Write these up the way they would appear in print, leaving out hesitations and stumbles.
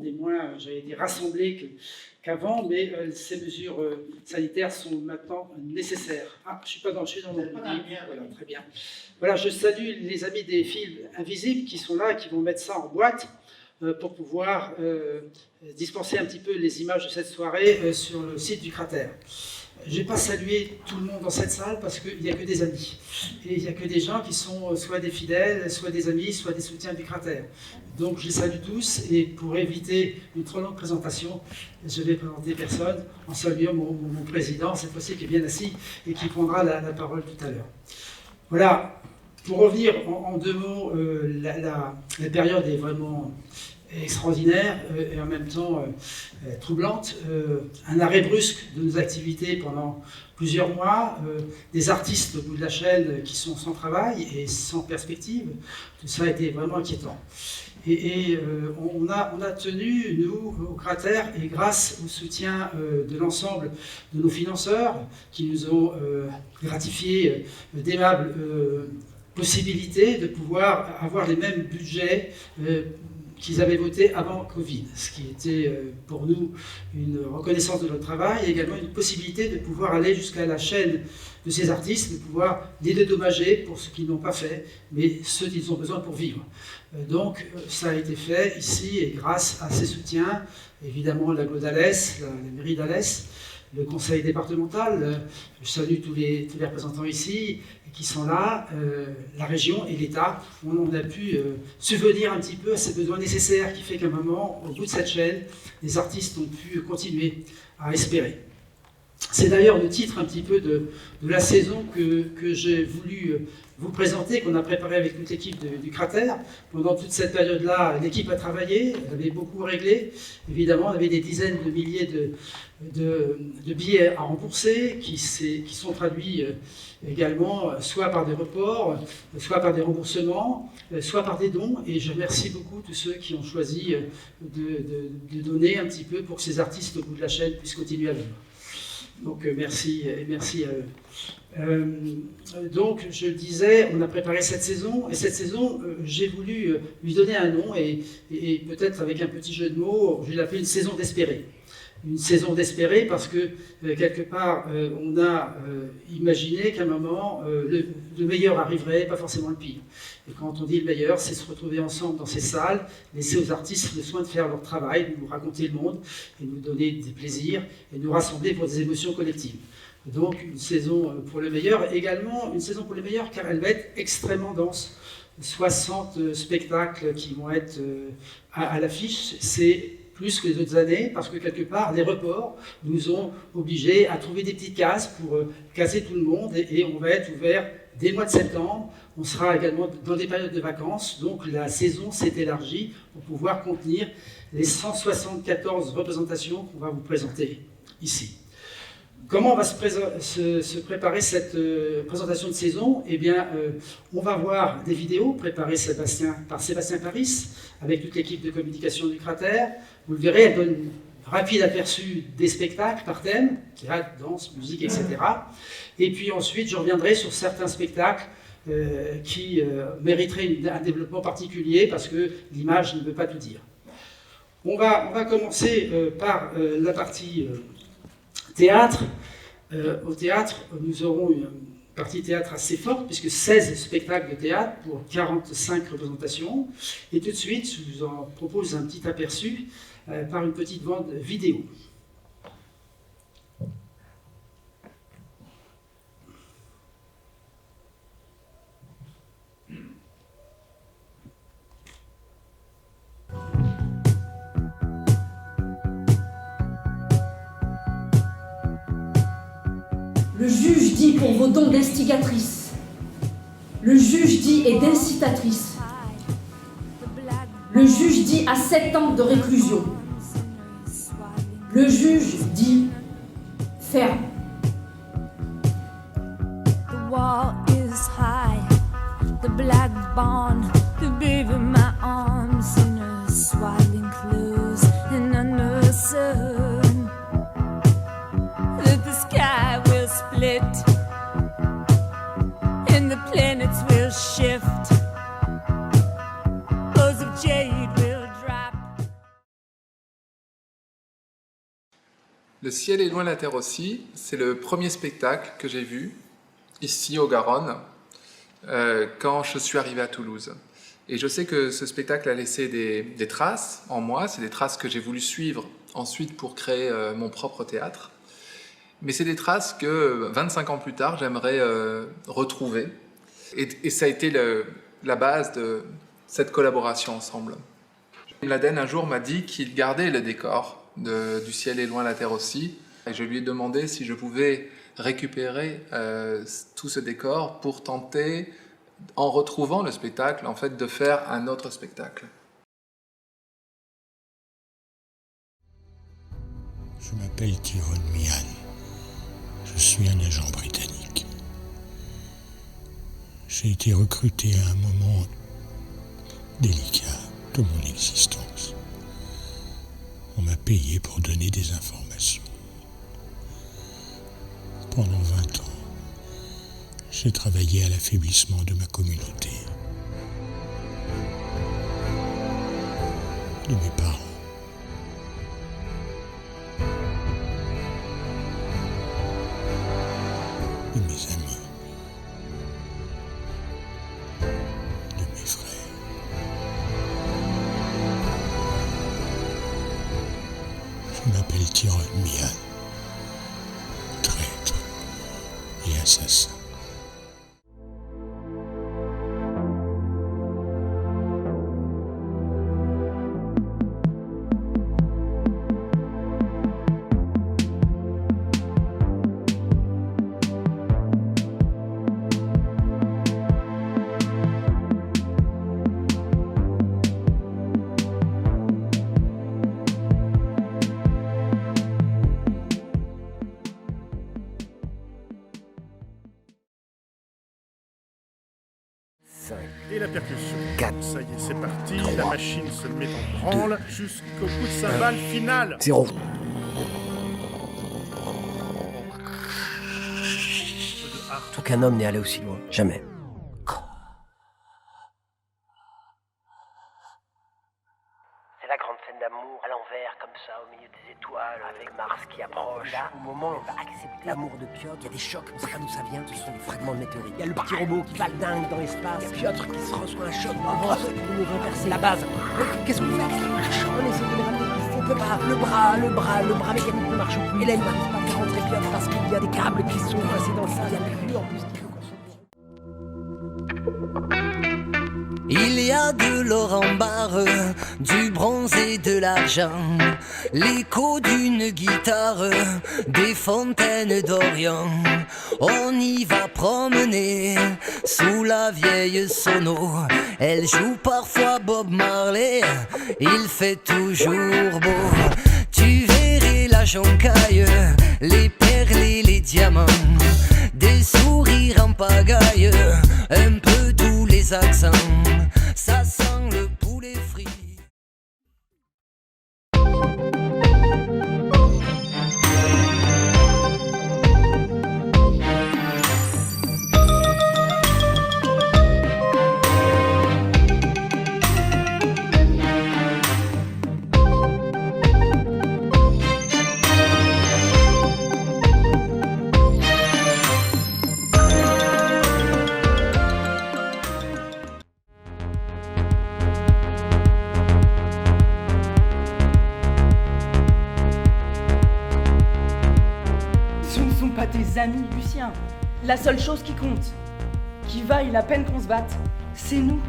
est moins, j'allais dire, rassemblé qu'avant, mais ces mesures sanitaires sont maintenant nécessaires. Ah, je suis dans mon public. Voilà, très bien. Voilà, je salue les amis des fils invisibles qui sont là, qui vont mettre ça en boîte pour pouvoir dispenser un petit peu les images de cette soirée sur le site du cratère. Je ne vais pas saluer tout le monde dans cette salle parce qu'il n'y a que des amis. Et il n'y a que des gens qui sont soit des fidèles, soit des amis, soit des soutiens du cratère. Donc je les salue tous et pour éviter une trop longue présentation, je vais présenter personne en saluant mon président, cette fois-ci qui est bien assis et qui prendra la parole tout à l'heure. Voilà, pour revenir en deux mots, la période est vraiment extraordinaire et en même temps troublante. Un arrêt brusque de nos activités pendant plusieurs mois, des artistes au bout de la chaîne qui sont sans travail et sans perspective, tout ça a été vraiment inquiétant. Et on a tenu, nous, au cratère, et grâce au soutien de l'ensemble de nos financeurs qui nous ont gratifié d'aimables possibilités de pouvoir avoir les mêmes budgets qu'ils avaient voté avant Covid, ce qui était pour nous une reconnaissance de notre travail et également une possibilité de pouvoir aller jusqu'à la chaîne de ces artistes, de pouvoir les dédommager pour ce qu'ils n'ont pas fait, mais ce qu'ils ont besoin pour vivre. Donc ça a été fait ici et grâce à ces soutiens, évidemment l'Agglo d'Alès, la mairie d'Alès, le conseil départemental, je salue tous les représentants ici qui sont là, la région et l'État, on a pu subvenir un petit peu à ces besoins nécessaires qui fait qu'à un moment, au bout de cette chaîne, les artistes ont pu continuer à espérer. C'est d'ailleurs le titre un petit peu de la saison que j'ai voulu vous présenter, qu'on a préparé avec toute l'équipe du cratère. Pendant toute cette période-là, l'équipe a travaillé, elle avait beaucoup réglé. Évidemment, on avait des dizaines de milliers de billets à rembourser qui sont traduits également soit par des reports, soit par des remboursements, soit par des dons. Et je remercie beaucoup tous ceux qui ont choisi de donner un petit peu pour que ces artistes au bout de la chaîne puissent continuer à vivre. Donc merci à eux. Donc je le disais, on a préparé cette saison, et cette saison, j'ai voulu lui donner un nom, et peut-être avec un petit jeu de mots, je vais l'appeler une saison d'espérer. Une saison d'espérer parce que, quelque part, on a imaginé qu'à un moment, le meilleur arriverait, pas forcément le pire. Et quand on dit le meilleur, c'est se retrouver ensemble dans ces salles, laisser aux artistes le soin de faire leur travail, de nous raconter le monde, et nous donner des plaisirs, et nous rassembler pour des émotions collectives. Donc une saison pour le meilleur, également une saison pour le meilleur car elle va être extrêmement dense. 60 spectacles qui vont être à l'affiche, c'est plus que les autres années, parce que quelque part, les reports nous ont obligés à trouver des petites cases pour caser tout le monde, et on va être ouvert dès le mois de septembre. On sera également dans des périodes de vacances, donc la saison s'est élargie pour pouvoir contenir les 174 représentations qu'on va vous présenter ici. Comment on va se préparer cette présentation de saison? Eh bien, on va voir des vidéos préparées par Sébastien Paris, avec toute l'équipe de communication du cratère. Vous le verrez, elle donne un rapide aperçu des spectacles par thème, théâtre, danse, musique, etc. Et puis ensuite, je reviendrai sur certains spectacles qui mériteraient un développement particulier, parce que l'image ne veut pas tout dire. On va commencer par la partie théâtre. Au théâtre, nous aurons une partie théâtre assez forte, puisque 16 spectacles de théâtre pour 45 représentations. Et tout de suite, je vous en propose un petit aperçu par une petite bande vidéo. Le juge dit pour vos dons d'instigatrice. Le juge dit et d'incitatrice. Le juge dit à 7 ans de réclusion. Le juge dit ferme. The wall is high, the black bond, the baby in my arms in her swaddling clothes and under the sun. That the sky will split and the planets will shift. Bows of jade will Le ciel est loin, la terre aussi, c'est le premier spectacle que j'ai vu ici au Garonne quand je suis arrivé à Toulouse. Et je sais que ce spectacle a laissé des traces en moi, c'est des traces que j'ai voulu suivre ensuite pour créer mon propre théâtre. Mais c'est des traces que 25 ans plus tard, j'aimerais retrouver. Et ça a été la base de cette collaboration ensemble. Mladen, un jour, m'a dit qu'il gardait le décor du ciel est loin, la terre aussi. Et je lui ai demandé si je pouvais récupérer tout ce décor pour tenter, en retrouvant le spectacle, en fait, de faire un autre spectacle. Je m'appelle Tyrone Mihan. Je suis un agent britannique. J'ai été recruté à un moment délicat de mon existence. On m'a payé pour donner des informations. Pendant 20 ans, j'ai travaillé à l'affaiblissement de ma communauté, de mes parents. De mes amis, de mes frères. Je m'appelle Tyrone Mihan, traître et assassin. Et la percussion. 4. Ça y est, c'est parti. 3, la machine se met en branle jusqu'au coup de cymbale final. 0. Aucun homme n'est allé aussi loin. Jamais. C'est la grande scène d'amour à l'envers, comme ça, au milieu des étoiles, avec Mars qui approche. Là, au moment où on va accepter l'amour de Piotr, il y a des chocs, on sait pas d'où ça vient, ce sont des fragments de météorites. Il y a le petit robot qui va le dingue dans l'espace. Il y a Piotr qui se reçoit un choc dans le bras pour nous renverser la base. Qu'est-ce qu'on fait avec ça? On essaie de les ramener. On peut pas. Le bras mécanique ne marche plus. Hélène n'arrive pas à faire rentrer Piotr parce qu'il y a des câbles qui sont coincés dans ça. Il y a plus en plus qu'il faut qu'on se... Il y a de l'or en barre, du bronze et de l'argent, l'écho d'une guitare, des fontaines d'Orient. On y va promener sous la vieille sono. Elle joue parfois Bob Marley, il fait toujours beau. Tu verrais la joncaille, les perles et les diamants, des sourires en pagaille, un peu tous les accents. Ça sent le poulet frit. Tes amis, Lucien. La seule chose qui compte, qui vaille la peine qu'on se batte, c'est nous.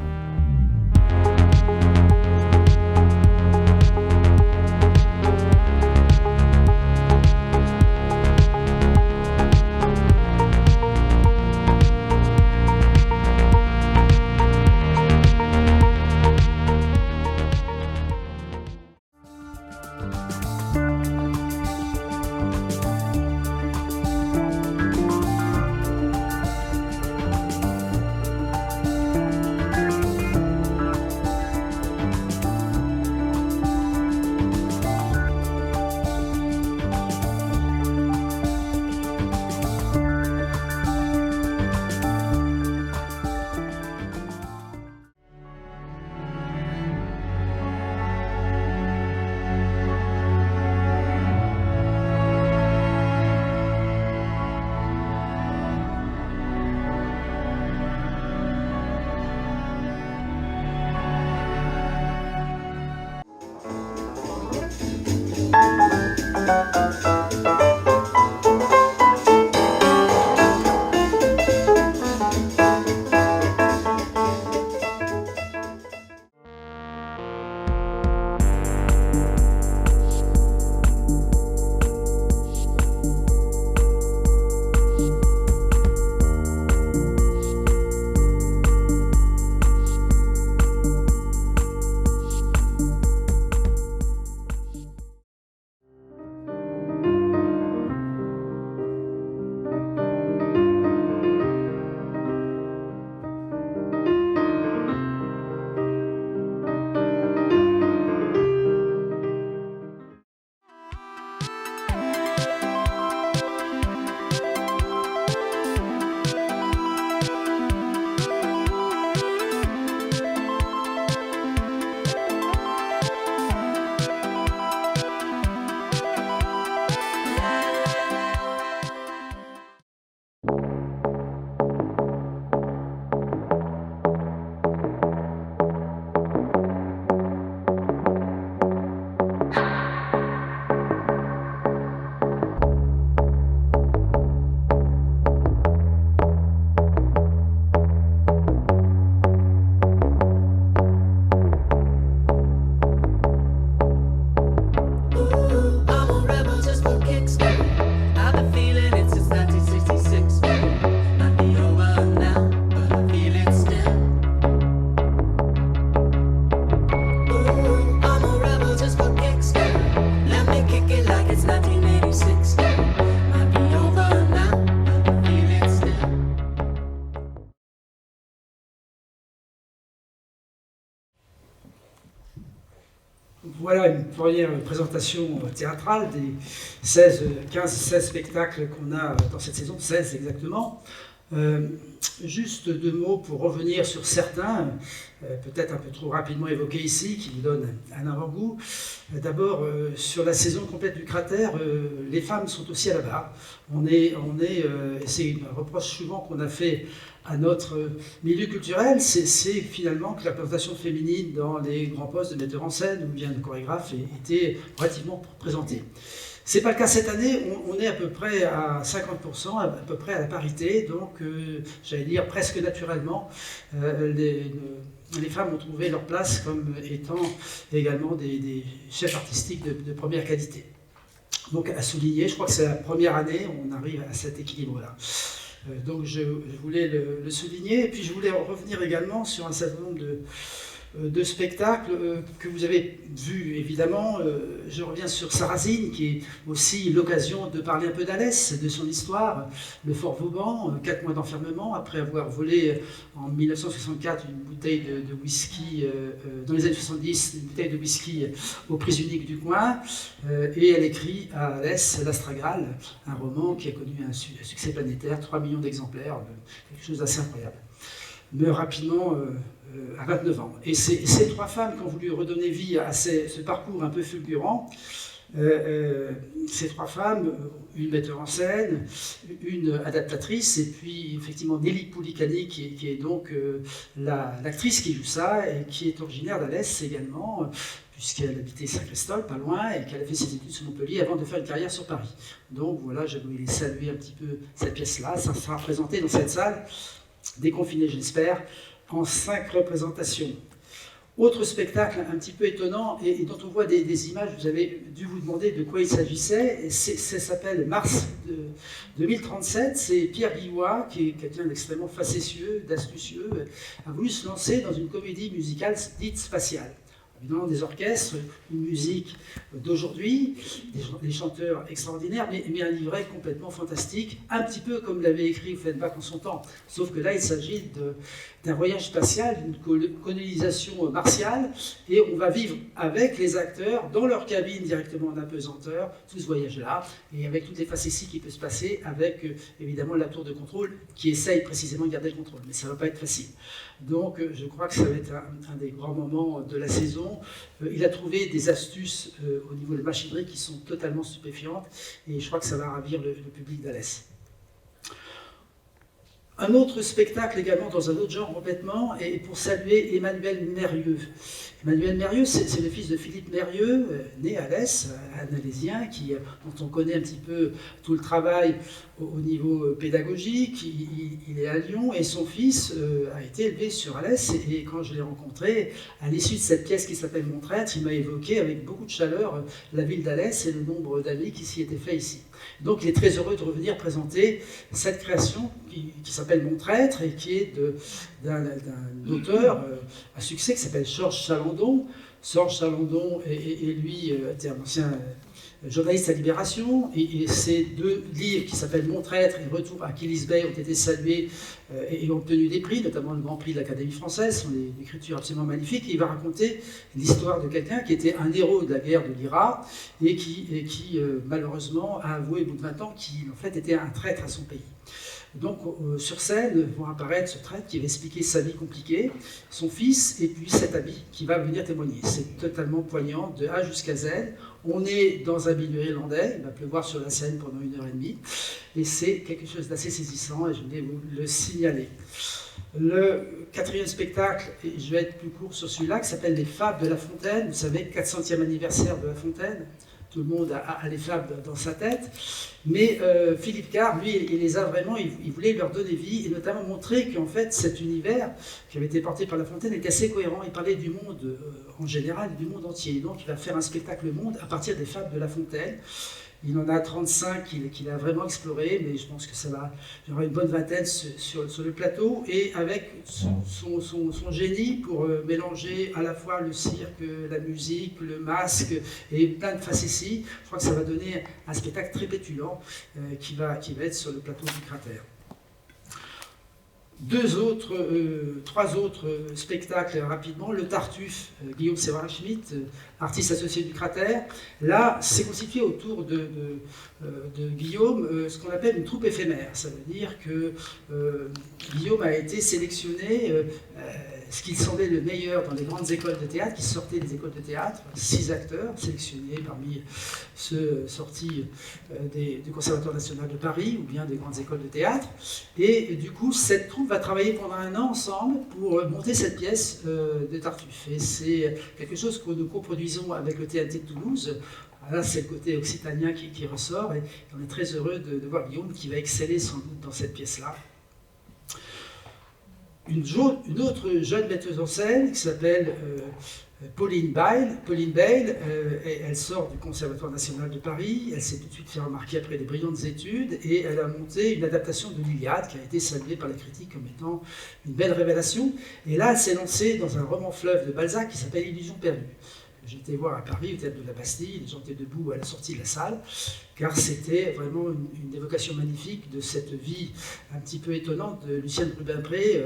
Voilà une première présentation théâtrale des 15-16 spectacles qu'on a dans cette saison, 16 exactement. Juste 2 mots pour revenir sur certains, peut-être un peu trop rapidement évoqués ici, qui vous donnent un avant-goût. D'abord, sur la saison complète du cratère, les femmes sont aussi à la barre. C'est un reproche souvent qu'on a fait à notre milieu culturel, c'est finalement que la représentation féminine dans les grands postes de metteurs en scène ou bien de chorégraphes était relativement présentée. Ce n'est pas le cas cette année, on est à peu près à 50%, à peu près à la parité, donc j'allais dire presque naturellement, les femmes ont trouvé leur place comme étant également des chefs artistiques de première qualité. Donc à souligner, je crois que c'est la première année où on arrive à cet équilibre-là. Donc je voulais le souligner, et puis je voulais revenir également sur un certain nombre de spectacles que vous avez vus évidemment. Je reviens sur Sarrazine, qui est aussi l'occasion de parler un peu d'Alès, de son histoire, le Fort Vauban, 4 mois d'enfermement, après avoir volé en 1964 une bouteille de whisky, dans les années 70, une bouteille de whisky au prix unique du coin, et elle écrit à Alès l'Astragale, un roman qui a connu un succès planétaire, 3 millions d'exemplaires, quelque chose d'assez incroyable. Meurt rapidement à 29 ans. Et ces 3 femmes qui ont voulu redonner vie à ce parcours un peu fulgurant, ces 3 femmes, une metteur en scène, une adaptatrice, et puis effectivement Nelly Poulicani, qui est donc l'actrice qui joue ça, et qui est originaire d'Alès également, puisqu'elle habitait Saint-Christophe, pas loin, et qu'elle a fait ses études sur Montpellier avant de faire une carrière sur Paris. Donc voilà, je voulais saluer un petit peu cette pièce-là. Ça sera présenté dans cette salle, déconfinée j'espère, en 5 représentations. Autre spectacle un petit peu étonnant et dont on voit des images, vous avez dû vous demander de quoi il s'agissait. Ça s'appelle Mars 2037. C'est Pierre Guillois, qui est quelqu'un d'extrêmement facétieux, d'astucieux, a voulu se lancer dans une comédie musicale dite spatiale. Évidemment, des orchestres, une musique d'aujourd'hui, des chanteurs extraordinaires, mais un livret complètement fantastique, un petit peu comme l'avait écrit Offenbach en son temps. Sauf que là, il s'agit d'un voyage spatial, d'une colonisation martiale, et on va vivre avec les acteurs dans leur cabine directement en apesanteur, tout ce voyage-là, et avec toutes les facéties qui peuvent se passer, avec évidemment la tour de contrôle qui essaye précisément de garder le contrôle, mais ça ne va pas être facile. Donc je crois que ça va être un des grands moments de la saison. Il a trouvé des astuces au niveau de machinerie qui sont totalement stupéfiantes, et je crois que ça va ravir le public d'Alès. Un autre spectacle également dans un autre genre complètement, et pour saluer Emmanuel Mérieux. Emmanuel Mérieux, c'est le fils de Philippe Mérieux, né à Alès, un Alésien, dont on connaît un petit peu tout le travail au niveau pédagogique. Il est à Lyon, et son fils a été élevé sur Alès, et quand je l'ai rencontré, à l'issue de cette pièce qui s'appelle Mon Traître, il m'a évoqué avec beaucoup de chaleur la ville d'Alès et le nombre d'amis qui s'y étaient faits ici. Donc il est très heureux de revenir présenter cette création qui s'appelle Mon Traître, et qui est d'un auteur à succès qui s'appelle Georges Chalandon. Georges Chalandon et lui était un ancien journaliste à Libération, et ces 2 livres qui s'appellent Mon Traître et Retour à Killis Bay ont été salués et ont obtenu des prix, notamment le Grand Prix de l'Académie française. Ce sont des écritures absolument magnifiques, et il va raconter l'histoire de quelqu'un qui était un héros de la guerre de l'IRA et qui malheureusement a avoué au bout de 20 ans qu'il en fait était un traître à son pays. Donc sur scène vont apparaître ce traître qui va expliquer sa vie compliquée, son fils, et puis cet ami qui va venir témoigner. C'est totalement poignant de A jusqu'à Z. On est dans un milieu irlandais, il va pleuvoir sur la scène pendant 1h30, et c'est quelque chose d'assez saisissant, et je voulais vous le signaler. Le 4e spectacle, et je vais être plus court sur celui-là, qui s'appelle Les Fables de La Fontaine. Vous savez, 400e anniversaire de La Fontaine. Tout le monde a les fables dans sa tête, mais Philippe Card, lui, il les a vraiment, il voulait leur donner vie, et notamment montrer qu'en fait cet univers qui avait été porté par La Fontaine était assez cohérent. Il parlait du monde en général, du monde entier, et donc il va faire un spectacle monde à partir des fables de La Fontaine. Il en a 35 qu'il a vraiment exploré, mais je pense que il y aura une bonne vingtaine sur le plateau, et avec son génie pour mélanger à la fois le cirque, la musique, le masque et plein de facéties. Je crois que ça va donner un spectacle très pétulant qui va être sur le plateau du cratère. 3 autres spectacles rapidement. Le Tartuffe, Guillaume Séverin-Schmitt artiste associé du Cratère. Là, c'est constitué autour de Guillaume ce qu'on appelle une troupe éphémère. Ça veut dire que Guillaume a été sélectionné ce qu'il semblait le meilleur dans les grandes écoles de théâtre, qui sortaient des écoles de théâtre, 6 acteurs sélectionnés parmi ceux sortis du Conservatoire national de Paris ou bien des grandes écoles de théâtre. Et du coup, cette troupe va travailler pendant 1 an ensemble pour monter cette pièce de Tartuffe. Et c'est quelque chose que nous coproduisons avec le TNT de Toulouse. Là, c'est le côté occitanien qui ressort, et on est très heureux de voir Guillaume qui va exceller sans doute dans cette pièce-là. Une autre jeune metteuse en scène qui s'appelle Pauline Bale. Pauline Bale, elle sort du Conservatoire national de Paris, elle s'est tout de suite fait remarquer après des brillantes études, et elle a monté une adaptation de l'Iliade qui a été saluée par la critique comme étant une belle révélation. Et là, elle s'est lancée dans un roman fleuve de Balzac qui s'appelle Illusion perdue. J'étais voir à Paris, au théâtre de la Bastille, les gens étaient debout à la sortie de la salle, car c'était vraiment une évocation magnifique de cette vie un petit peu étonnante de Lucienne Rubempré,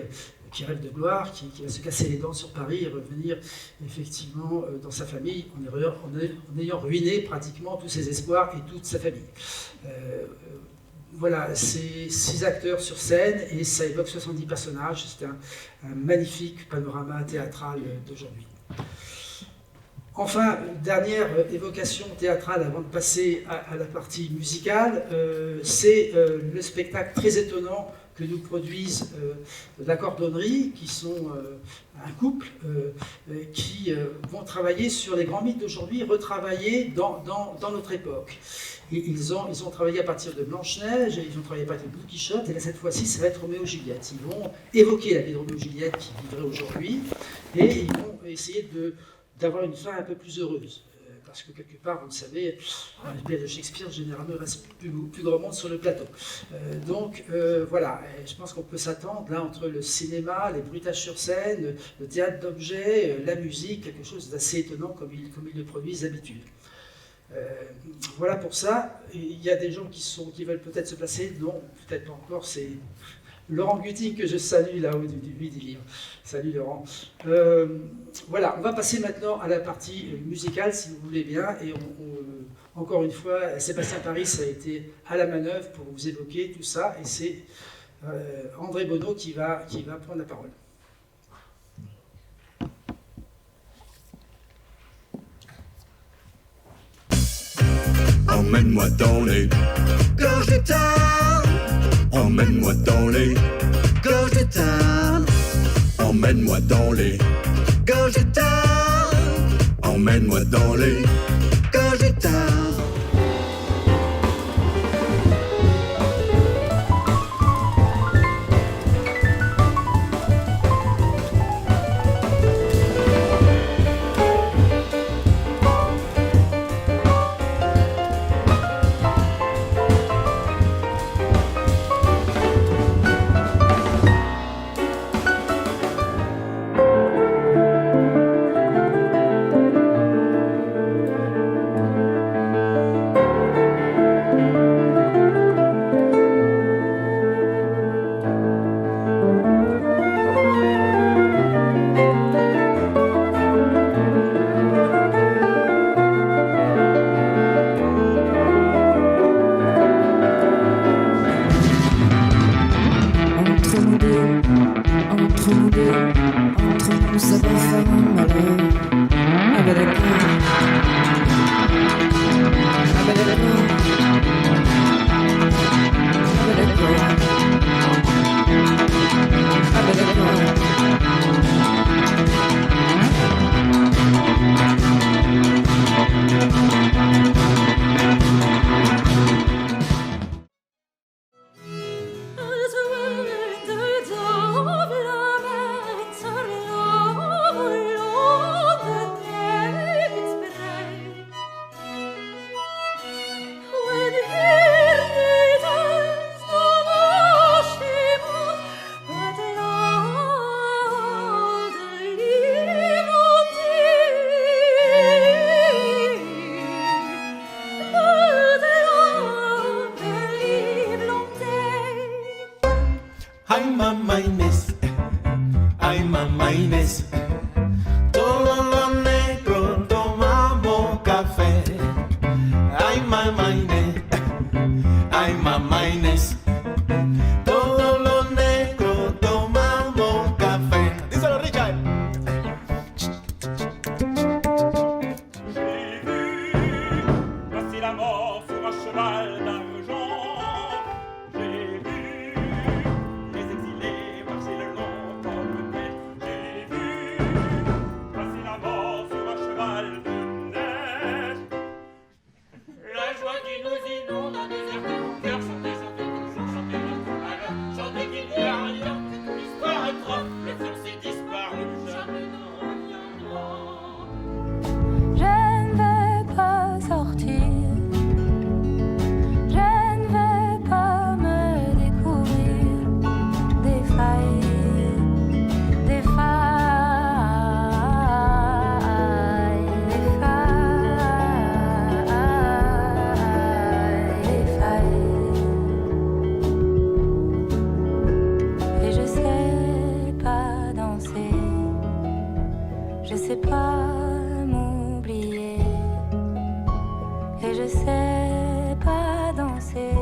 qui rêve de gloire, qui va se casser les dents sur Paris et revenir effectivement dans sa famille en ayant ruiné pratiquement tous ses espoirs et toute sa famille. Voilà, c'est 6 acteurs sur scène et ça évoque 70 personnages. C'est un magnifique panorama théâtral d'aujourd'hui. Enfin, dernière évocation théâtrale avant de passer à la partie musicale, c'est le spectacle très étonnant que nous produisent la cordonnerie, qui sont un couple qui vont travailler sur les grands mythes d'aujourd'hui, retravailler dans notre époque. Et ils ont travaillé à partir de Blanche-Neige, ils ont travaillé à partir de Don Quichotte, et là cette fois-ci ça va être Roméo et Juliette. Ils vont évoquer la vie de Roméo et Juliette qui vivrait aujourd'hui, et ils vont essayer d'avoir une fin un peu plus heureuse. Parce que quelque part, vous le savez, les pièces de Shakespeare, généralement, il reste plus grand monde sur le plateau. Voilà, et je pense qu'on peut s'attendre, là, entre le cinéma, les bruitages sur scène, le théâtre d'objets, la musique, quelque chose d'assez étonnant comme ils le produisent d'habitude. Voilà pour ça. Il y a des gens qui veulent peut-être se placer, non, peut-être pas encore, c'est Laurent Gutting que je salue là-haut du livre. Salut Laurent. Voilà, on va passer maintenant à la partie musicale si vous voulez bien. Et encore une fois, Sébastien Paris a été à la manœuvre pour vous évoquer tout ça. Et c'est André Bonneau qui va prendre la parole. Emmène-moi dans les gorges de Tarn. Emmène-moi dans les gorges de Tarn. Emmène-moi dans les gorges de Tarn. Emmène-moi dans les gorges de Tarn. la mort sur un cheval d'argent. J'ai vu les exilés marcher le long dans le net. J'ai vu passer la mort sur un cheval de neige. La joie qui nous inonde en désert de mon cœur, chantez, chantez, toujours chantez notre malheur. Chantez qu'il n'y a rien, que toute l'histoire est trop, les fiancés disparus, jamais ne reviendront. Je ne veux pas sortir, je ne veux pas me découvrir des failles, des failles, des failles. Et je sais pas danser, je sais pas m'oublier, et je sais pas danser.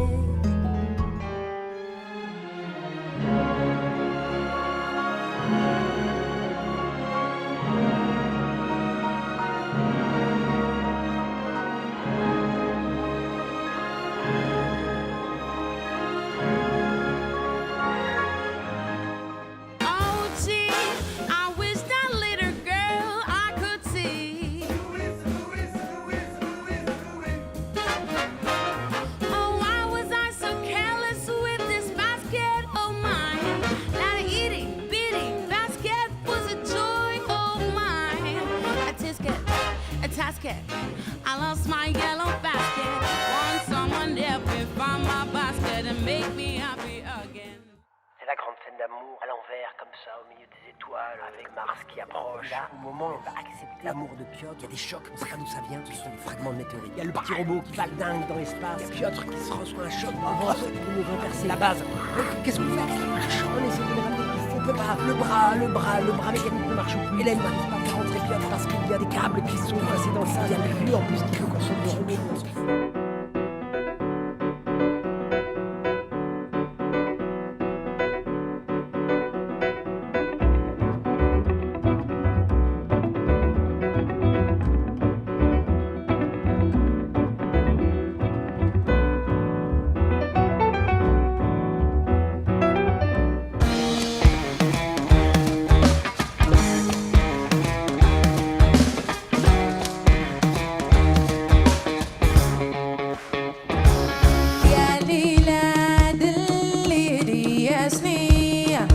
Oh, gee, I wish that little girl I could see. Oh, why was I so careless with this basket of mine? That itty bitty basket was a joy of mine. A tisket, a tasket, I lost my yellow basket. Want someone to help me find my basket and make me happy again. C'est la grande scène d'amour à l'envers, comme ça, au milieu des étoiles, avec Mars qui approche. Là, au moment où on va accepter l'amour de Piotr, il y a des chocs, on sait pas d'où ça vient, ce sont des fragments de météorites. Il y a le petit robot qui va le dingue dans l'espace. Il y a Piotr qui se reçoit un choc avant de nous renverser la base. Qu'est-ce qu'on fait avec les marches? On essaie de les ramener. On peut pas. Le bras mécanique ne marche plus. Hélène n'arrive pas à faire rentrer Piotr parce qu'il y a des câbles qui sont coincés dans ça. Il y a lui en plus qui veut qu'on sorte le robot. يا ليلى دليلي يا سنية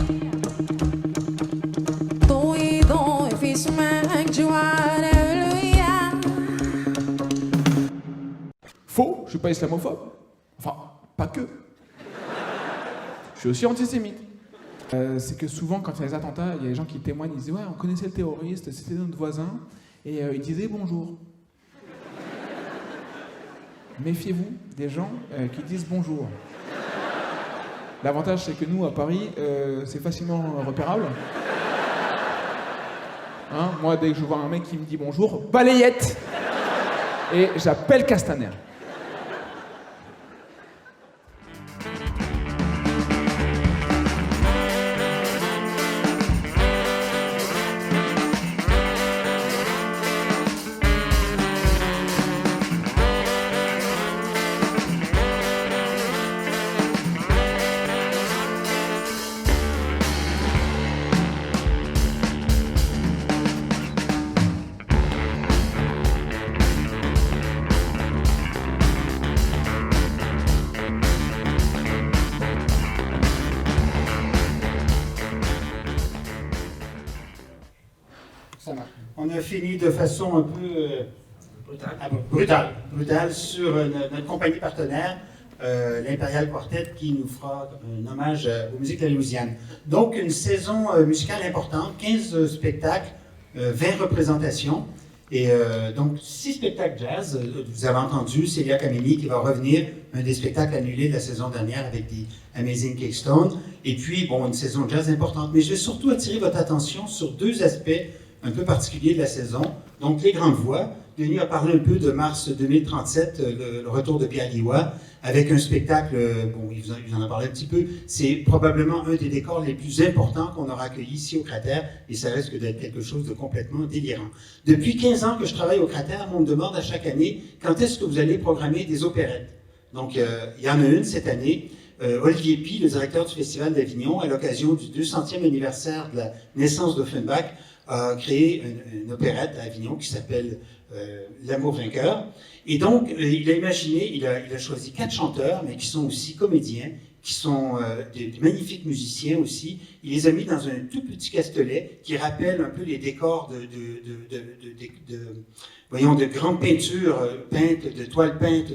ضوي ضوي في سماك جوار الويا. Faux, je suis pas islamophobe. Enfin, pas que. Je suis aussi antisémite. C'est que souvent, quand il y a les attentats, il y a des gens qui témoignent, ils disent « Ouais, on connaissait le terroriste, c'était notre voisin, et il disait bonjour. » Méfiez-vous des gens qui disent bonjour. L'avantage, c'est que nous, à Paris, c'est facilement repérable. Hein, moi, dès que je vois un mec qui me dit bonjour, balayette. Et j'appelle Castaner. On a fini de façon un peu brutale sur notre compagnie partenaire, l'Imperial Quartet, qui nous fera un hommage aux musiques de la Louisiane. Donc une saison musicale importante, 15 spectacles, 20 représentations, et donc 6 spectacles jazz. Vous avez entendu Celia Kameni qui va revenir, un des spectacles annulés de la saison dernière avec des Amazing Kickstones, et puis bon, une saison jazz importante. Mais je vais surtout attirer votre attention sur deux aspects un peu particuliers de la saison. Donc les grandes voix, Denis a parlé un peu de mars 2037, le retour de Pierre Guillois, avec un spectacle, bon, il vous en a parlé un petit peu, c'est probablement un des décors les plus importants qu'on aura accueilli ici au Cratère, et ça risque d'être quelque chose de complètement délirant. Depuis 15 ans que je travaille au Cratère, on me demande à chaque année, quand est-ce que vous allez programmer des opérettes? Donc, il y en a une cette année. Olivier Pi, le directeur du Festival d'Avignon, à l'occasion du 200e anniversaire de la naissance d'Offenbach, a créé une opérette à Avignon qui s'appelle L'amour vainqueur. Et donc, il a imaginé, il a choisi 4 chanteurs, mais qui sont aussi comédiens, qui sont des magnifiques musiciens aussi. Il les a mis dans un tout petit castelet qui rappelle un peu les décors de grandes peintures peintes, de toiles peintes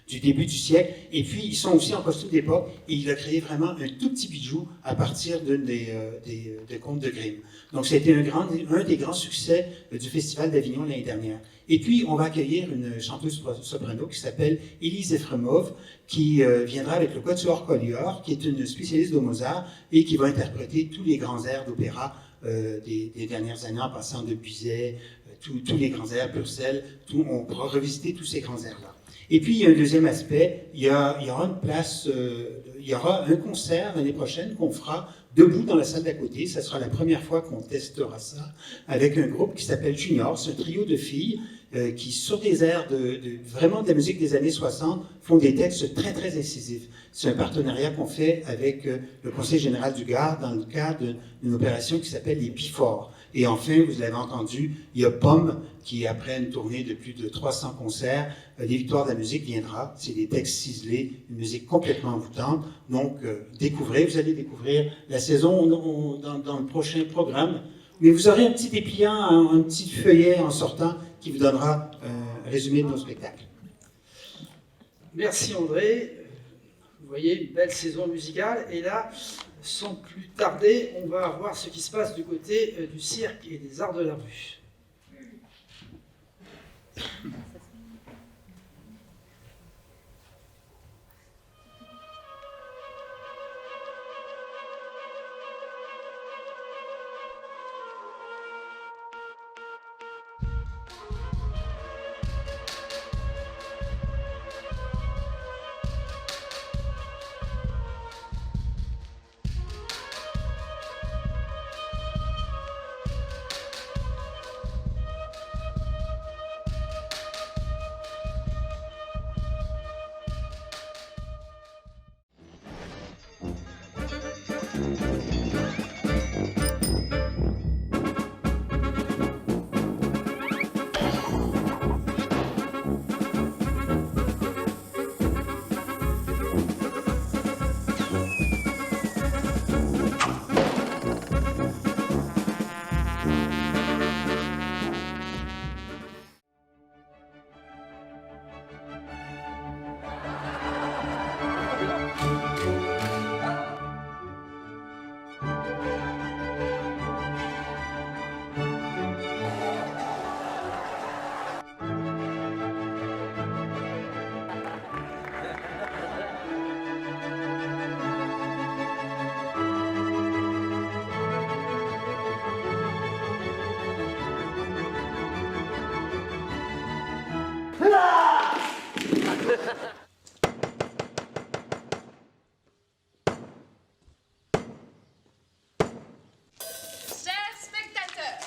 du début du siècle. Et puis, ils sont aussi en costume d'époque. Et il a créé vraiment un tout petit bijou à partir d'un des contes de Grimm. Donc, c'était un des grands succès du Festival d'Avignon l'année dernière. Et puis, on va accueillir une chanteuse soprano qui s'appelle Élise Efremov, qui viendra avec le Quatuor Collioure, qui est une spécialiste de Mozart et qui va interpréter tous les grands airs d'opéra des dernières années, en passant de Bizet, tous les grands airs, Purcell, on pourra revisiter tous ces grands airs-là. Et puis, il y a un deuxième aspect, il y aura une place, il y aura un concert l'année prochaine qu'on fera debout dans la salle d'à côté. Ça sera la première fois qu'on testera ça avec un groupe qui s'appelle Junior. C'est un trio de filles qui, sur des airs vraiment de la musique des années 60, font des textes très, très incisifs. C'est un partenariat qu'on fait avec le Conseil général du Gard dans le cadre d'une opération qui s'appelle les Biforts. Et enfin, vous l'avez entendu, il y a Pomme qui, après une tournée de plus de 300 concerts, les Victoires de la musique viendra. C'est des textes ciselés, une musique complètement envoûtante. Donc, vous allez découvrir la saison dans le prochain programme. Mais vous aurez un petit dépliant, un petit feuillet en sortant qui vous donnera un résumé de nos spectacles. Merci André. Vous voyez, une belle saison musicale. Et là, sans plus tarder, on va voir ce qui se passe du côté du cirque et des arts de la rue.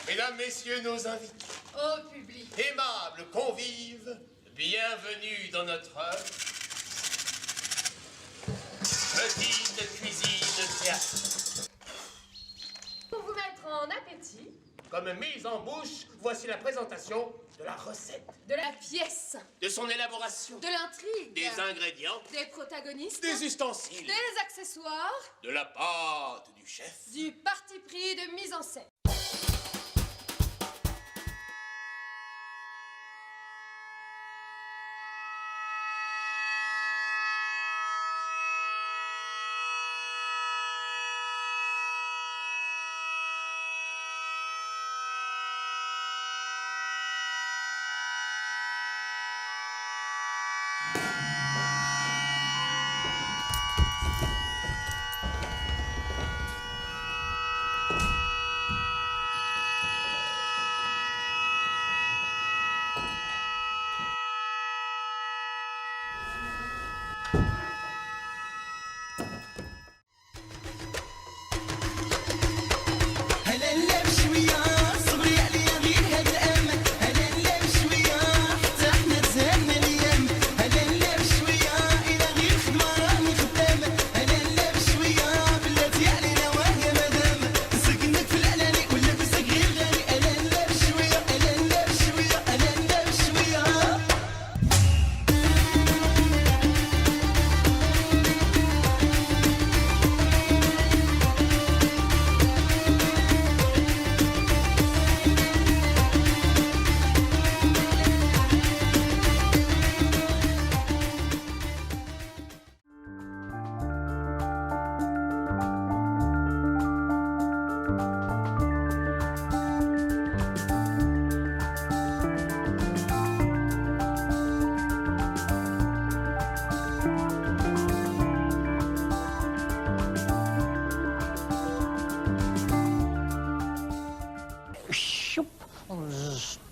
Mesdames, Messieurs, nos invités, au public, aimables convives, bienvenue dans notre petite cuisine théâtre. Pour vous mettre en appétit, comme mise en bouche, voici la présentation de la recette, de la pièce, de son élaboration, de l'intrigue, des ingrédients, des protagonistes, des ustensiles, des accessoires, de la pâte du chef, du parti pris de mise en scène.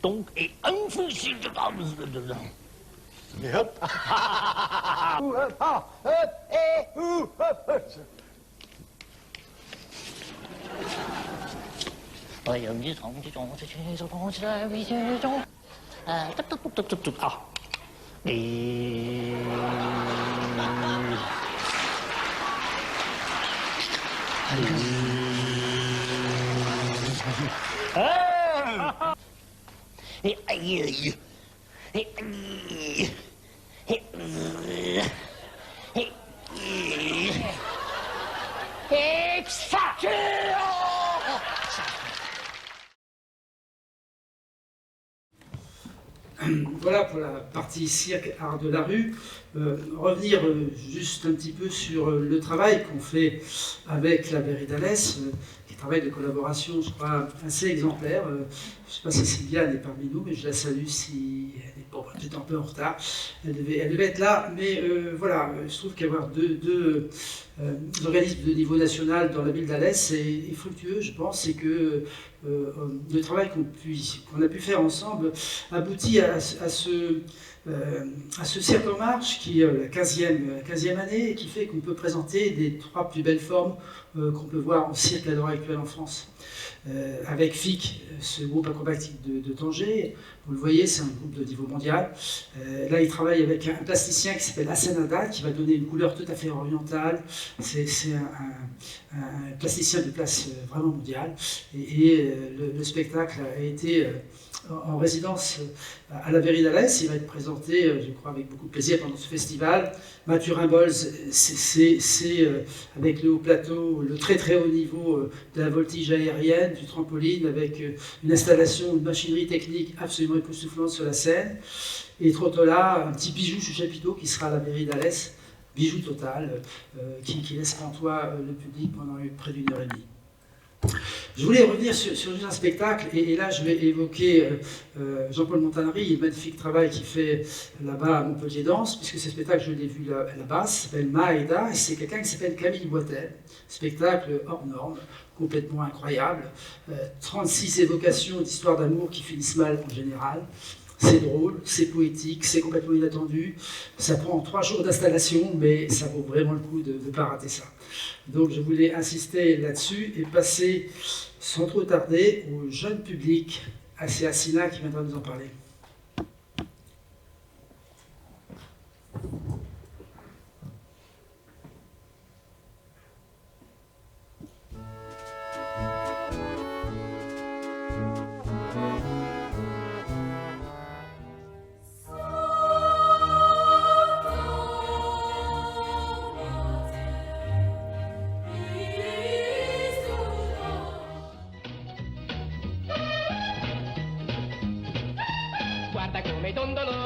donc et un fusil de base dedans. Et hop. Ah. Et... Et aïe aïe. Et aïe. Et Voilà pour la partie cirque, art de la rue. Revenir juste un petit peu sur le travail qu'on fait avec la Berridalès, qui est un travail de collaboration, je crois, assez exemplaire. Je ne sais pas si Sylviane est parmi nous, mais je la salue si elle est peut-être un peu en retard. Elle devait être là, mais voilà, je trouve qu'avoir deux organismes de niveau national dans la ville d'Alès est fructueux, je pense, et que le travail qu'on a pu faire ensemble aboutit à ce Cirque en Marche, qui est la 15e année, et qui fait qu'on peut présenter les 3 plus belles formes qu'on peut voir en cirque à l'heure actuelle en France. Avec FIC, ce groupe acrobatique de Tanger, vous le voyez, c'est un groupe de niveau mondial. Là, il travaille avec un plasticien qui s'appelle Asenada, qui va donner une couleur tout à fait orientale. C'est un plasticien de place vraiment mondiale. Et le spectacle a été en résidence à la Berridalès. Il va être présenté, je crois, avec beaucoup de plaisir pendant ce festival. Mathurin Bolz, c'est avec le haut plateau, le très très haut niveau de la voltige aérienne, du trampoline, avec une installation, une machinerie technique absolument époustouflante sur la scène. Et Trottola, un petit bijou sous chapiteau qui sera à la Berridalès, bijou total, qui laisse pantois le public pendant près d'1 heure et demie. Je voulais revenir sur un spectacle, et là je vais évoquer Jean-Paul Montanari et le magnifique travail qu'il fait là-bas à Montpellier Danse, puisque ce spectacle, je l'ai vu là-bas, ça s'appelle Maeda, et c'est quelqu'un qui s'appelle Camille Boitel. Spectacle hors norme, complètement incroyable. 36 évocations d'histoires d'amour qui finissent mal en général. C'est drôle, c'est poétique, c'est complètement inattendu. Ça prend 3 jours d'installation, mais ça vaut vraiment le coup de ne pas rater ça. Donc je voulais insister là-dessus et passer sans trop tarder au jeune public, assez Assina, qui viendra nous en parler.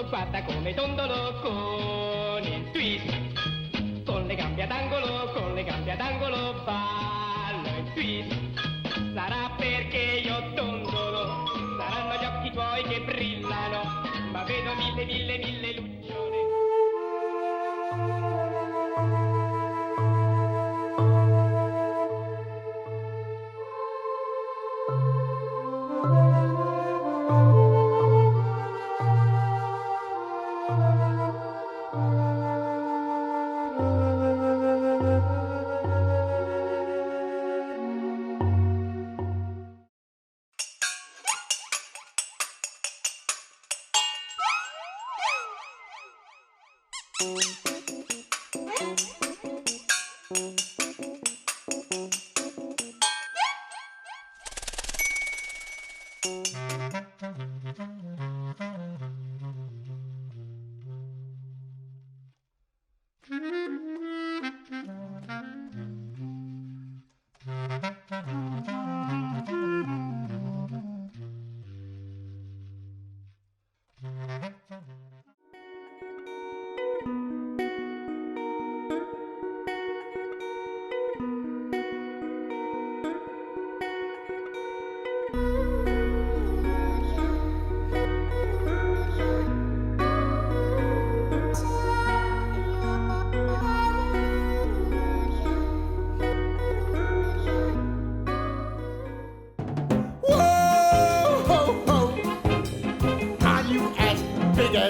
Guarda come dondolo con il twist, con le gambe ad angolo ballo il twist. Sarà perché io dondolo, saranno gli occhi tuoi che brillano, ma vedo mille lucciole.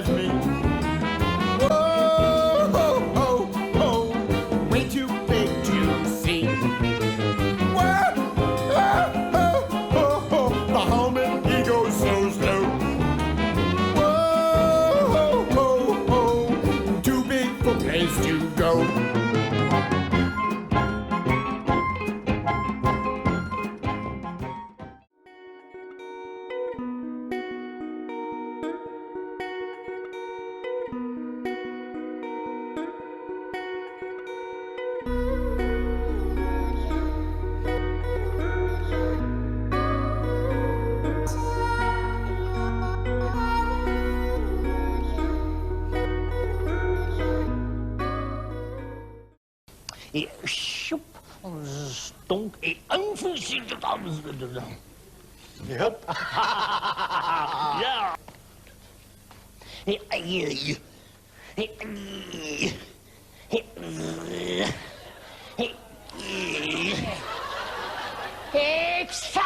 as me. Whoa, ho, ho, ho, way too big to see. Whoa, ho, ho, ho, ho, the helmet, he goes so slow. Whoa, ho, ho, ho, too big for place to go. Et choup, donc, et un fusil de base dedans. Et hop. Yeah. Et aïe, aïe. Et aïe. Et et ça.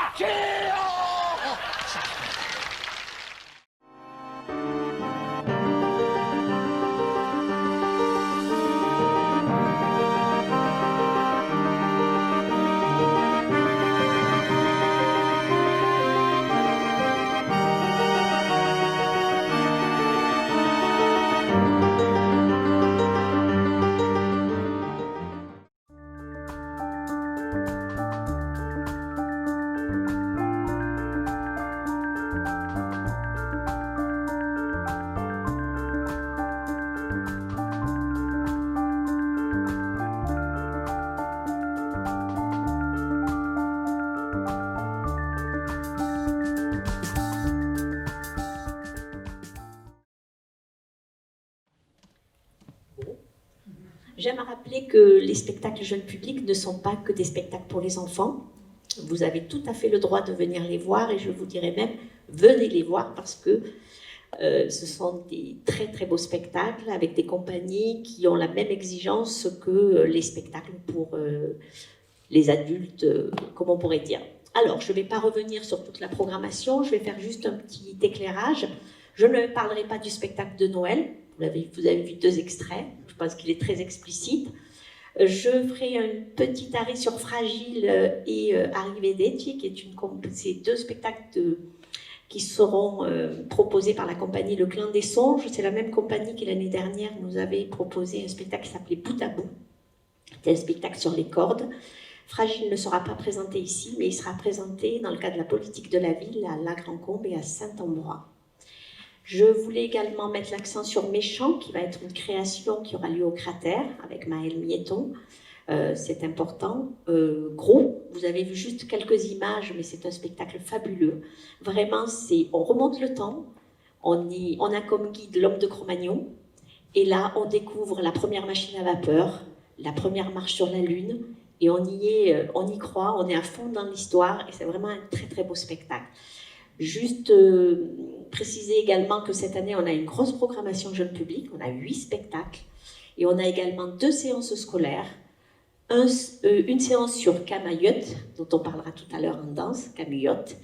J'aime rappeler que les spectacles jeunes publics ne sont pas que des spectacles pour les enfants. Vous avez tout à fait le droit de venir les voir et je vous dirais même, venez les voir parce que ce sont des très très beaux spectacles avec des compagnies qui ont la même exigence que les spectacles pour les adultes, comme on pourrait dire. Alors, je ne vais pas revenir sur toute la programmation, je vais faire juste un petit éclairage. Je ne parlerai pas du spectacle de Noël, vous avez vu 2 extraits, je pense qu'il est très explicite. Je ferai un petit arrêt sur Fragile et Arrivederci, qui est ces 2 spectacles qui seront proposés par la compagnie Le Clan des Songes. C'est la même compagnie qui l'année dernière nous avait proposé un spectacle qui s'appelait Bout à bout. C'était un spectacle sur les cordes. Fragile ne sera pas présenté ici, mais il sera présenté dans le cadre de la politique de la ville à La Grand-Combe et à Saint-Ambrois. Je voulais également mettre l'accent sur Méchant, qui va être une création qui aura lieu au Cratère avec Maëlle Mietton. C'est important. Gros, vous avez vu juste quelques images, mais c'est un spectacle fabuleux. Vraiment, on remonte le temps, on a comme guide l'homme de Cro-Magnon, et là, on découvre la première machine à vapeur, la première marche sur la Lune, et on y croit, on est à fond dans l'histoire, et c'est vraiment un très très beau spectacle. Juste préciser également que cette année, on a une grosse programmation jeune public, on a 8 spectacles, et on a également 2 séances scolaires, une séance sur Camagnotte, dont on parlera tout à l'heure en danse, Camagnotte,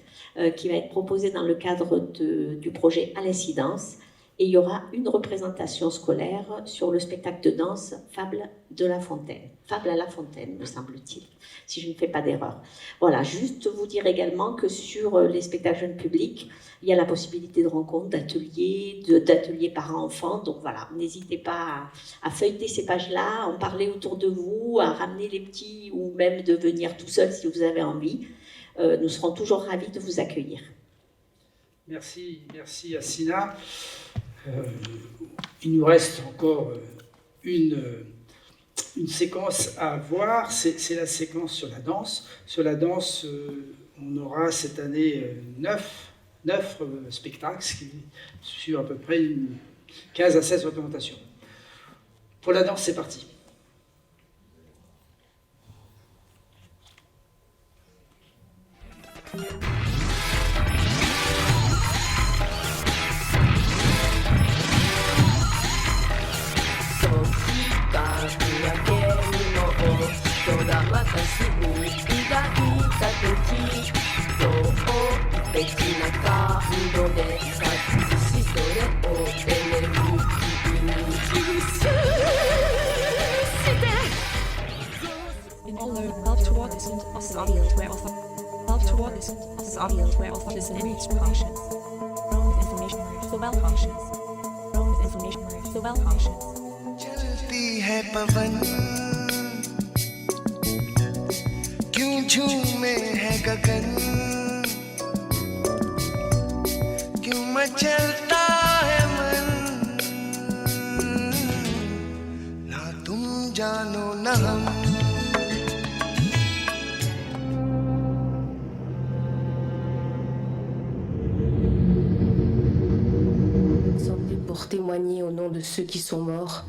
qui va être proposée dans le cadre du projet À l'incidence, et il y aura une représentation scolaire sur le spectacle de danse Fable à la Fontaine, me semble-t-il, si je ne fais pas d'erreur. Voilà, juste vous dire également que sur les spectacles jeunes publics, il y a la possibilité de rencontres, d'ateliers parents-enfants, donc voilà, n'hésitez pas à feuilleter ces pages-là, à en parler autour de vous, à ramener les petits ou même de venir tout seul si vous avez envie. Nous serons toujours ravis de vous accueillir. Merci Assina. Il nous reste encore une séquence à voir, c'est la séquence sur la danse. Sur la danse, on aura cette année 9 spectacles, ce qui sur à peu près 15 à 16 représentations. Pour la danse, c'est parti. Thank you. is audio where love toward this is audio where listen and information. With information so well conscious. With information so well conscious. चलती है पवन क्यों झूमे है गगन क्यों मचलता है मन ना तुम जानो ना हम pour témoigner au nom de ceux qui sont morts.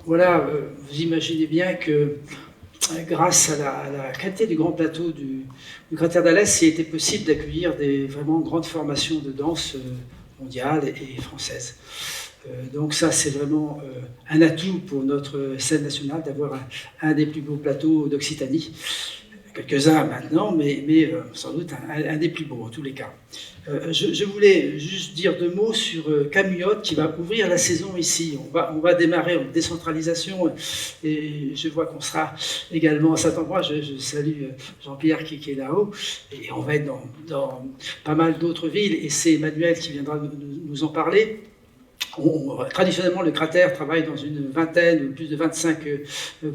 Voilà, vous imaginez bien que grâce à la qualité du grand plateau du cratère d'Alès, il a été possible d'accueillir des vraiment grandes formations de danse mondiales et françaises. Donc ça, c'est vraiment un atout pour notre scène nationale d'avoir un des plus beaux plateaux d'Occitanie. Quelques-uns maintenant, mais sans doute un des plus beaux en tous les cas. Je voulais juste dire deux mots sur Camullotte qui va ouvrir la saison ici. On va démarrer en décentralisation et je vois qu'on sera également à cet endroit. Je salue Jean-Pierre qui est là-haut et on va être dans pas mal d'autres villes et c'est Emmanuel qui viendra nous en parler. Traditionnellement, le cratère travaille dans une vingtaine ou plus de 25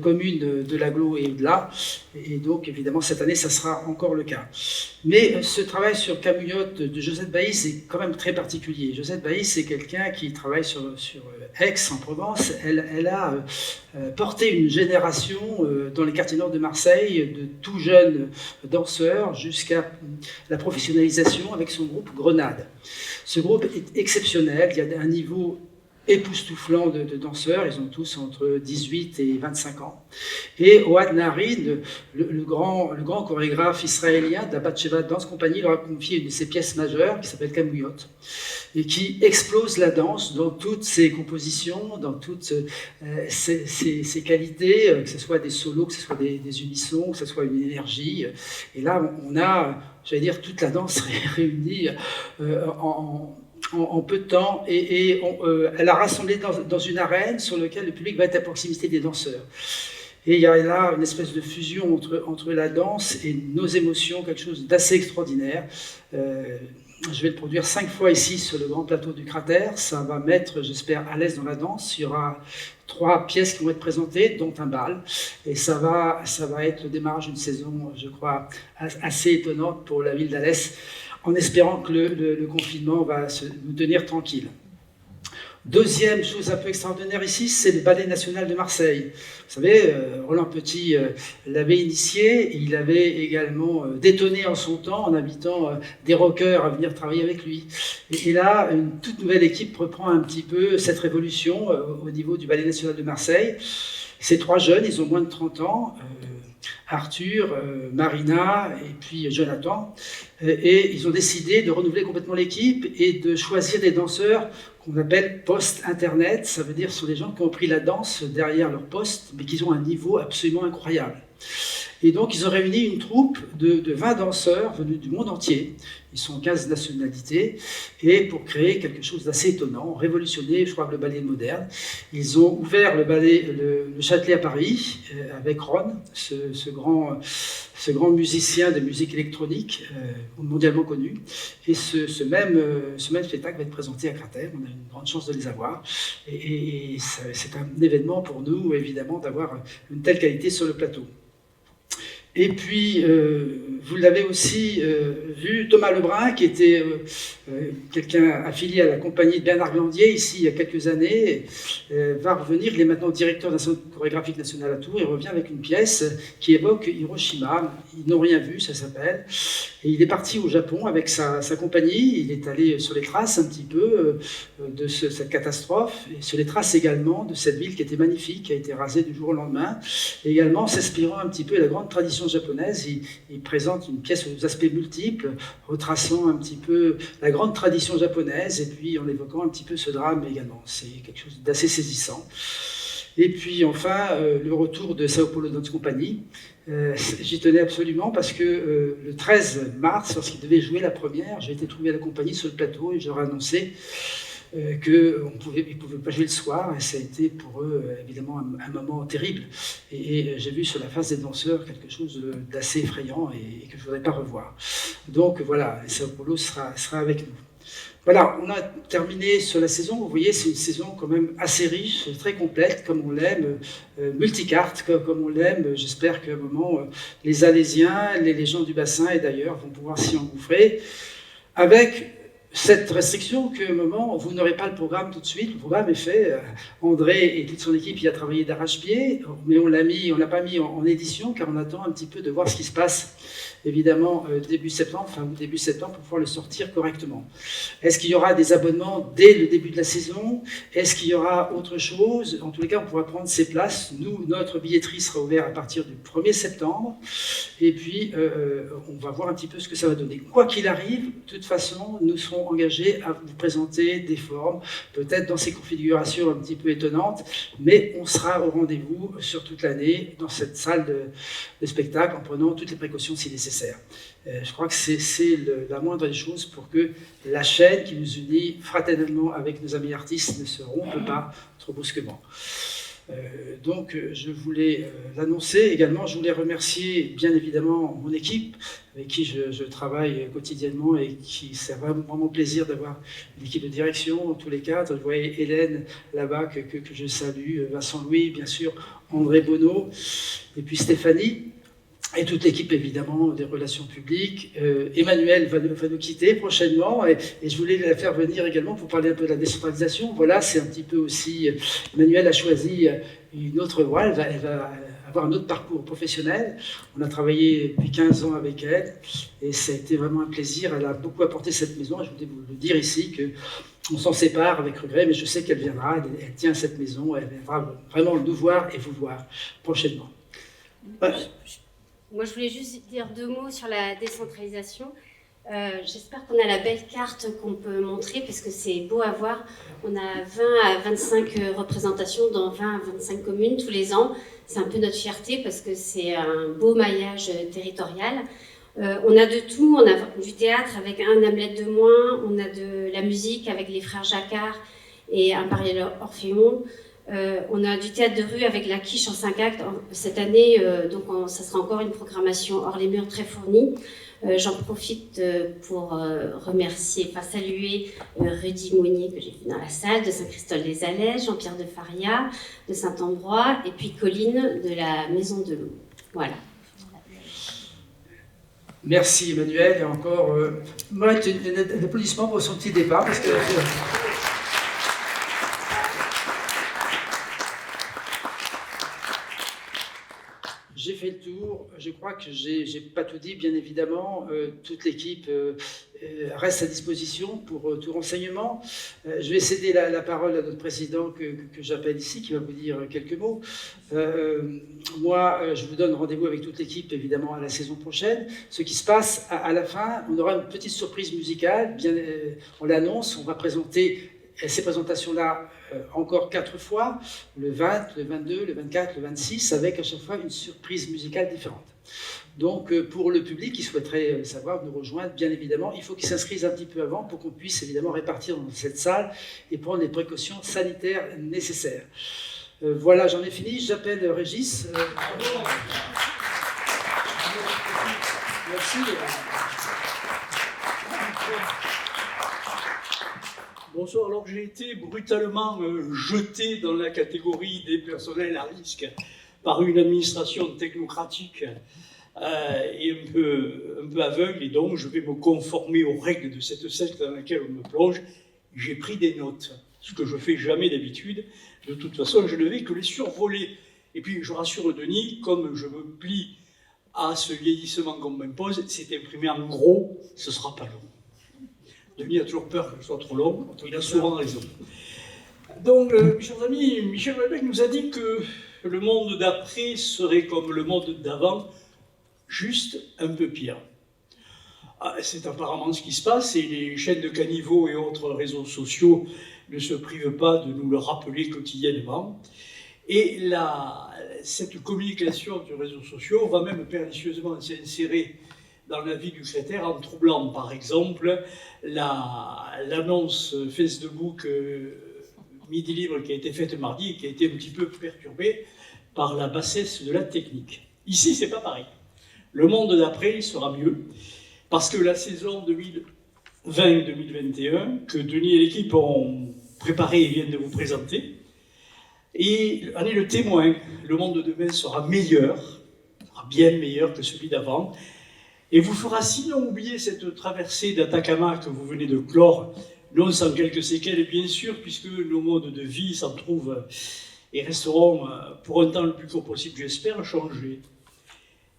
communes de l'agglo et au-delà. Et donc, évidemment, cette année, ça sera encore le cas. Mais ce travail sur Camullotte de Josette Baïs est quand même très particulier. Josette Baïs, c'est quelqu'un qui travaille sur Aix, en Provence. Elle a porté une génération dans les quartiers nord de Marseille de tout jeunes danseurs jusqu'à la professionnalisation avec son groupe Grenade. Ce groupe est exceptionnel, il y a un niveau époustouflant de danseurs, ils ont tous entre 18 et 25 ans. Et Ohad Naharin, le grand chorégraphe israélien de la Batsheva Dance Company, leur a confié une de ses pièces majeures qui s'appelle Camullotte et qui explose la danse dans toutes ses compositions, dans toutes ses qualités, que ce soit des solos, que ce soit des unissons, que ce soit une énergie. Et là, on a, j'allais dire, toute la danse réunie en peu de temps, et elle a rassemblé dans une arène sur laquelle le public va être à proximité des danseurs. Et il y a là une espèce de fusion entre la danse et nos émotions, quelque chose d'assez extraordinaire. Je vais le produire 5 fois ici sur le grand plateau du Cratère. Ça va mettre, j'espère, à l'aise dans la danse. Il y aura 3 pièces qui vont être présentées, dont un bal. Et ça va être le démarrage d'une saison, je crois, assez étonnante pour la ville d'Alès, en espérant que le confinement va nous tenir tranquilles. Deuxième chose un peu extraordinaire ici, c'est le Ballet National de Marseille. Vous savez, Roland Petit l'avait initié, il avait également détonné en son temps en invitant des rockers à venir travailler avec lui. Et là, une toute nouvelle équipe reprend un petit peu cette révolution au niveau du Ballet National de Marseille. Ces 3 jeunes, ils ont moins de 30 ans, Arthur, Marina et puis Jonathan, et ils ont décidé de renouveler complètement l'équipe et de choisir des danseurs qu'on appelle post-internet. Ça veut dire que ce sont des gens qui ont pris la danse derrière leur poste, mais qui ont un niveau absolument incroyable. Et donc ils ont réuni une troupe de 20 danseurs venus du monde entier. Ils sont 15 nationalités, et pour créer quelque chose d'assez étonnant, révolutionner, je crois, le ballet moderne. Ils ont ouvert le ballet, le Châtelet à Paris, avec Ron, ce grand musicien de musique électronique, mondialement connu. Et ce même spectacle va être présenté à Cratère. On a une grande chance de les avoir. Et c'est un événement pour nous, évidemment, d'avoir une telle qualité sur le plateau. Et puis, vous l'avez aussi vu, Thomas Lebrun, qui était quelqu'un affilié à la compagnie de Bernard Glandier, ici, il y a quelques années, va revenir. Il est maintenant directeur d'un centre chorégraphique national à Tours. Il revient avec une pièce qui évoque Hiroshima. Ils n'ont rien vu, ça s'appelle. Et il est parti au Japon avec sa compagnie. Il est allé sur les traces un petit peu de cette catastrophe, et sur les traces également de cette ville qui était magnifique, qui a été rasée du jour au lendemain. Et également, s'inspirant un petit peu de la grande tradition japonaise, il présente une pièce aux aspects multiples, retraçant un petit peu la grande tradition japonaise, et puis en évoquant un petit peu ce drame également. C'est quelque chose d'assez saisissant. Et puis enfin, le retour de Sao Paulo Dance Company. J'y tenais absolument parce que le 13 mars, lorsqu'il devait jouer la première, j'ai été trouvé à la compagnie sur le plateau et je leur ai annoncé qu'ils ne pouvaient pas jouer le soir, et ça a été pour eux évidemment un moment terrible. Et j'ai vu sur la face des danseurs quelque chose d'assez effrayant et que je ne voudrais pas revoir. Donc voilà, Sao Paulo sera avec nous. Voilà, on a terminé sur la saison. Vous voyez, c'est une saison quand même assez riche, très complète, comme on l'aime, multicarte, comme on l'aime. J'espère qu'à un moment, les Alésiens, les gens du bassin et d'ailleurs vont pouvoir s'y engouffrer, avec cette restriction qu'à un moment, vous n'aurez pas le programme tout de suite. Le programme est fait. André et toute son équipe y a travaillé d'arrache-pied, mais on l'a pas mis en édition, car on attend un petit peu de voir ce qui se passe, évidemment, début septembre pour pouvoir le sortir correctement. Est-ce qu'il y aura des abonnements dès le début de la saison? Est-ce qu'il y aura autre chose? En tous les cas, on pourra prendre ses places. Nous, notre billetterie sera ouverte à partir du 1er septembre. Et puis, on va voir un petit peu ce que ça va donner. Quoi qu'il arrive, de toute façon, nous serons engagés à vous présenter des formes, peut-être dans ces configurations un petit peu étonnantes, mais on sera au rendez-vous sur toute l'année dans cette salle de spectacle en prenant toutes les précautions si nécessaire. Je crois que c'est la moindre des choses pour que la chaîne qui nous unit fraternellement avec nos amis artistes ne se rompe pas trop brusquement. Donc je voulais l'annoncer également. Je voulais remercier bien évidemment mon équipe avec qui je travaille quotidiennement et qui c'est vraiment plaisir d'avoir une équipe de direction dans tous les cadres. Je voyais Hélène là-bas que je salue, Vincent Louis, bien sûr, André Bonneau et puis Stéphanie. Et toute l'équipe, évidemment, des relations publiques. Emmanuel va nous quitter prochainement, et je voulais la faire venir également pour parler un peu de la décentralisation. Voilà, c'est un petit peu aussi... Emmanuel a choisi une autre voie, elle va avoir un autre parcours professionnel. On a travaillé depuis 15 ans avec elle, et ça a été vraiment un plaisir. Elle a beaucoup apporté cette maison, et je voulais vous le dire ici, qu'on s'en sépare avec regret, mais je sais qu'elle viendra, elle tient cette maison, elle viendra vraiment nous voir et vous voir prochainement. Voilà. Moi, je voulais juste dire 2 mots sur la décentralisation. J'espère qu'on a la belle carte qu'on peut montrer, parce que c'est beau à voir. On a 20 à 25 représentations dans 20 à 25 communes tous les ans. C'est un peu notre fierté, parce que c'est un beau maillage territorial. On a de tout. On a du théâtre avec un Hamlet de moins. On a de la musique avec les frères Jacquard et un Pariel Orphéon. On a du théâtre de rue avec la quiche en 5 actes cette année, donc ça sera encore une programmation hors les murs très fournie. J'en profite pour remercier, enfin saluer Rudy Monnier que j'ai vu dans la salle, de Saint-Christol-les-Alais, Jean-Pierre de Faria, de Saint-Ambrois, et puis Colline de la Maison de l'Eau. Voilà. Merci Emmanuel, et encore un applaudissement pour son petit départ, parce que... J'ai fait le tour, je crois que j'ai pas tout dit, bien évidemment. Toute l'équipe reste à disposition pour tout renseignement. Je vais céder la parole à notre président que j'appelle ici, qui va vous dire quelques mots. Moi, je vous donne rendez-vous avec toute l'équipe, évidemment, à la saison prochaine. Ce qui se passe à la fin, on aura une petite surprise musicale, on l'annonce, on va présenter ces présentations-là encore 4 fois, le 20, le 22, le 24, le 26, avec à chaque fois une surprise musicale différente. Donc pour le public qui souhaiterait savoir, nous rejoindre, bien évidemment, il faut qu'ils s'inscrivent un petit peu avant pour qu'on puisse évidemment répartir dans cette salle et prendre les précautions sanitaires nécessaires. Voilà, j'en ai fini, j'appelle Régis. Merci. Bonsoir, alors j'ai été brutalement jeté dans la catégorie des personnels à risque par une administration technocratique et un peu aveugle, et donc je vais me conformer aux règles de cette secte dans laquelle on me plonge. J'ai pris des notes, ce que je fais jamais d'habitude. De toute façon, je ne vais que les survoler. Et puis je rassure Denis, comme je me plie à ce vieillissement qu'on m'impose, c'est imprimé en gros, ce sera pas long. Denis a toujours peur que ce soit trop long, il a souvent raison. Donc, chers amis, Michel Houellebecq nous a dit que le monde d'après serait comme le monde d'avant, juste un peu pire. C'est apparemment ce qui se passe, et les chaînes de caniveaux et autres réseaux sociaux ne se privent pas de nous le rappeler quotidiennement. Et cette communication sur les réseaux sociaux va même pernicieusement s'insérer dans la vie du créateur en troublant, par exemple, l'annonce Facebook Midi Libre qui a été faite mardi et qui a été un petit peu perturbée par la bassesse de la technique. Ici, c'est pas pareil. Le monde d'après sera mieux, parce que la saison 2020-2021, que Denis et l'équipe ont préparée et viennent de vous présenter, et en est le témoin. Le monde de demain sera meilleur, sera bien meilleur que celui d'avant, et vous fera sinon oublier cette traversée d'Atacama que vous venez de clore, non sans quelques séquelles bien sûr, puisque nos modes de vie s'en trouvent et resteront pour un temps le plus court possible, j'espère, changés.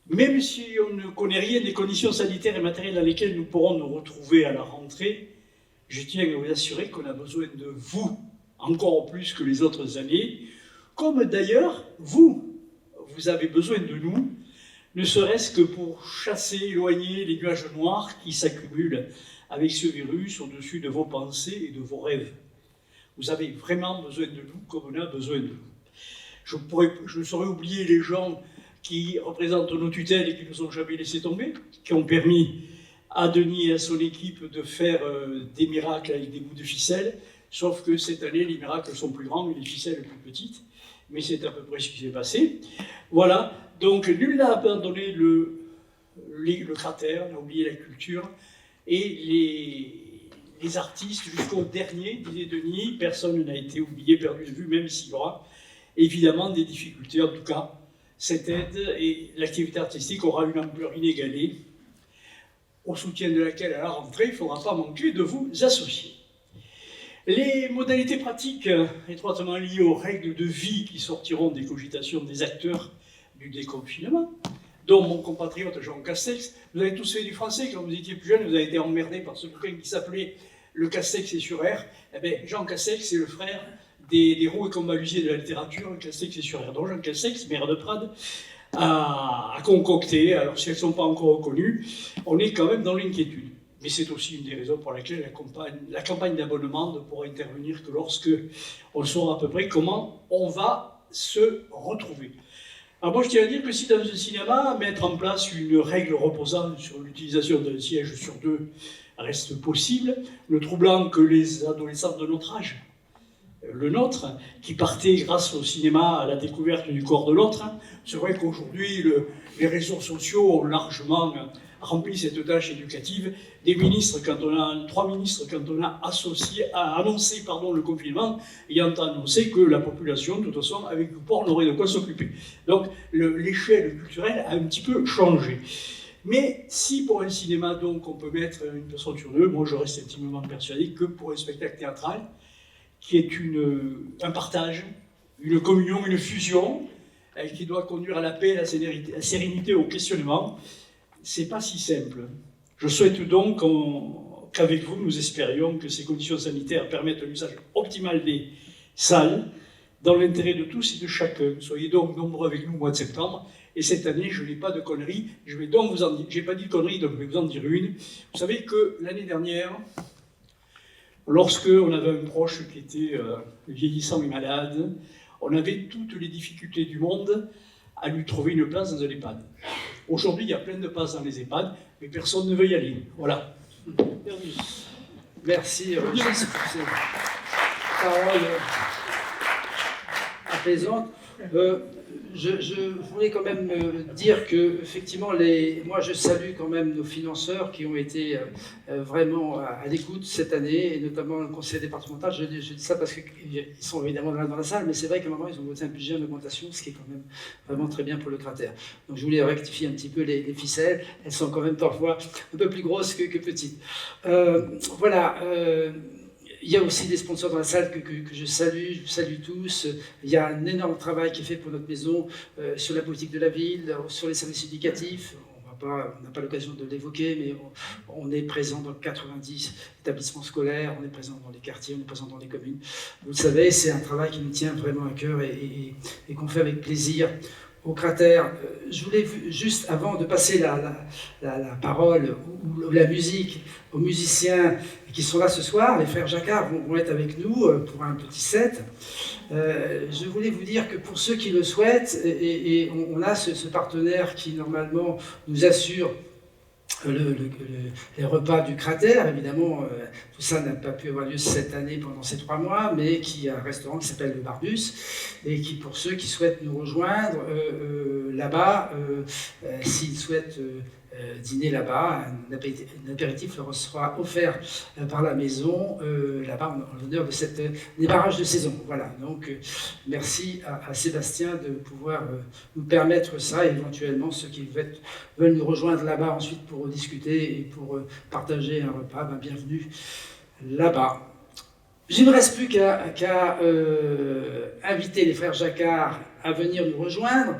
Même si on ne connaît rien des conditions sanitaires et matérielles dans lesquelles nous pourrons nous retrouver à la rentrée, je tiens à vous assurer qu'on a besoin de vous, encore plus que les autres années, comme d'ailleurs vous avez besoin de nous, ne serait-ce que pour chasser, éloigner les nuages noirs qui s'accumulent avec ce virus au-dessus de vos pensées et de vos rêves. Vous avez vraiment besoin de nous comme on a besoin de nous. Je ne saurais oublier les gens qui représentent nos tutelles et qui ne nous ont jamais laissé tomber, qui ont permis à Denis et à son équipe de faire des miracles avec des bouts de ficelle, sauf que cette année, les miracles sont plus grands et les ficelles plus petites. Mais c'est à peu près ce qui s'est passé. Voilà, donc nul n'a abandonné le cratère, n'a oublié la culture, et les artistes jusqu'au dernier, disait Denis, personne n'a été oublié, perdu de vue, même s'il y aura évidemment des difficultés. En tout cas, cette aide et l'activité artistique aura une ampleur inégalée, au soutien de laquelle, à la rentrée, il ne faudra pas manquer de vous associer. Les modalités pratiques étroitement liées aux règles de vie qui sortiront des cogitations des acteurs du déconfinement, dont mon compatriote Jean Castex. Vous avez tous fait du français quand vous étiez plus jeune, vous avez été emmerdé par ce bouquin qui s'appelait Le Castex est sur R. Eh bien, Jean Castex, c'est le frère des héros et combalusiers de la littérature. Castex est sur R. Donc Jean Castex, maire de Prades, a concocté, alors si elles ne sont pas encore reconnues, on est quand même dans l'inquiétude. Mais c'est aussi une des raisons pour laquelle la campagne d'abonnement ne pourra intervenir que lorsque on saura à peu près comment on va se retrouver. Alors moi je tiens à dire que si dans un cinéma, mettre en place une règle reposant sur l'utilisation d'un siège sur 2 reste possible, ne troublant que les adolescents de notre âge, le nôtre, qui partait grâce au cinéma à la découverte du corps de l'autre. C'est vrai qu'aujourd'hui, les réseaux sociaux ont largement rempli cette tâche éducative. Des ministres, trois ministres, quand on a annoncé le confinement, ayant annoncé que la population, de toute façon, avec du porc, n'aurait de quoi s'occuper. Donc l'échelle culturelle a un petit peu changé. Mais si pour un cinéma, donc, on peut mettre une personne sur deux, moi je reste intimement persuadé que pour un spectacle théâtral, qui est un partage, une communion, une fusion, qui doit conduire à la paix, à la sérénité, au questionnement, c'est pas si simple. Je souhaite donc qu'avec vous, nous espérions que ces conditions sanitaires permettent l'usage optimal des salles, dans l'intérêt de tous et de chacun. Soyez donc nombreux avec nous au mois de septembre. Et cette année, je n'ai pas de conneries. Je vais donc vous en dire, j'ai pas dit de conneries, donc je vais vous en dire une. Vous savez que l'année dernière, lorsque on avait un proche qui était vieillissant et malade, on avait toutes les difficultés du monde à lui trouver une place dans un EHPAD. Aujourd'hui, il y a plein de places dans les EHPAD, mais personne ne veut y aller. Voilà. Merci, Régis, pour ces paroles apaisantes. Je voulais quand même dire que, effectivement, moi je salue quand même nos financeurs qui ont été vraiment à l'écoute cette année, et notamment le conseil départemental. Je dis ça parce qu'ils sont évidemment dans la salle, mais c'est vrai qu'à un moment ils ont voté un budget en augmentation, ce qui est quand même vraiment très bien pour le cratère. Donc je voulais rectifier un petit peu les ficelles. Elles sont quand même parfois un peu plus grosses que petites. Voilà. Il y a aussi des sponsors dans la salle que je salue tous. Il y a un énorme travail qui est fait pour notre maison sur la politique de la ville, sur les services éducatifs. On n'a pas l'occasion de l'évoquer, mais on est présent dans 90 établissements scolaires, on est présent dans les quartiers, on est présent dans les communes. Vous le savez, c'est un travail qui nous tient vraiment à cœur et qu'on fait avec plaisir. Au cratère, je voulais juste, avant de passer la parole ou la musique aux musiciens qui sont là ce soir, les frères Jacquard vont être avec nous pour un petit set. Je voulais vous dire que pour ceux qui le souhaitent, et on a ce partenaire qui normalement nous assure les repas du cratère, évidemment, tout ça n'a pas pu avoir lieu cette année pendant ces 3 mois, mais qui a un restaurant qui s'appelle le Barbus, et qui, pour ceux qui souhaitent nous rejoindre là-bas, s'ils souhaitent dîner là-bas, un apéritif leur sera offert par la maison, là-bas en l'honneur de cette débarrage de saison. Voilà, donc merci à Sébastien de pouvoir nous permettre ça, et éventuellement ceux qui veulent nous rejoindre là-bas ensuite pour discuter et pour partager un repas, bienvenue là-bas. Il ne me reste plus qu'à inviter les frères Jacquard à venir nous rejoindre.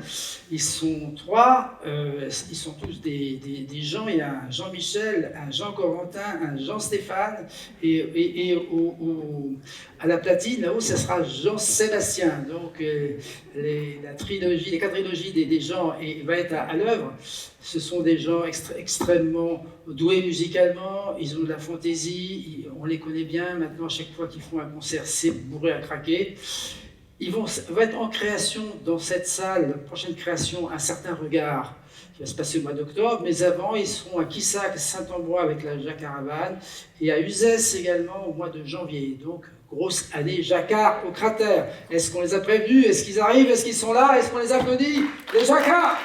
Ils sont 3, ils sont tous des gens. Il y a un Jean-Michel, un Jean-Corentin, un Jean-Stéphane, et à la platine, là-haut, ça sera Jean-Sébastien. Donc les 4 trilogies des gens va être à l'œuvre. Ce sont des gens extrêmement doués musicalement, ils ont de la fantaisie, on les connaît bien. Maintenant, à chaque fois qu'ils font un concert, c'est bourré à craquer. Ils vont être en création dans cette salle, la prochaine création, Un certain regard, qui va se passer au mois d'octobre. Mais avant, ils seront à Quissac, Saint-Ambrois avec la Jaccaravane, et à Uzès également au mois de janvier. Donc, grosse année Jacquard au cratère. Est-ce qu'on les a prévenus? Est-ce qu'ils arrivent? Est-ce qu'ils sont là? Est-ce qu'on les applaudit? Les Jacquard!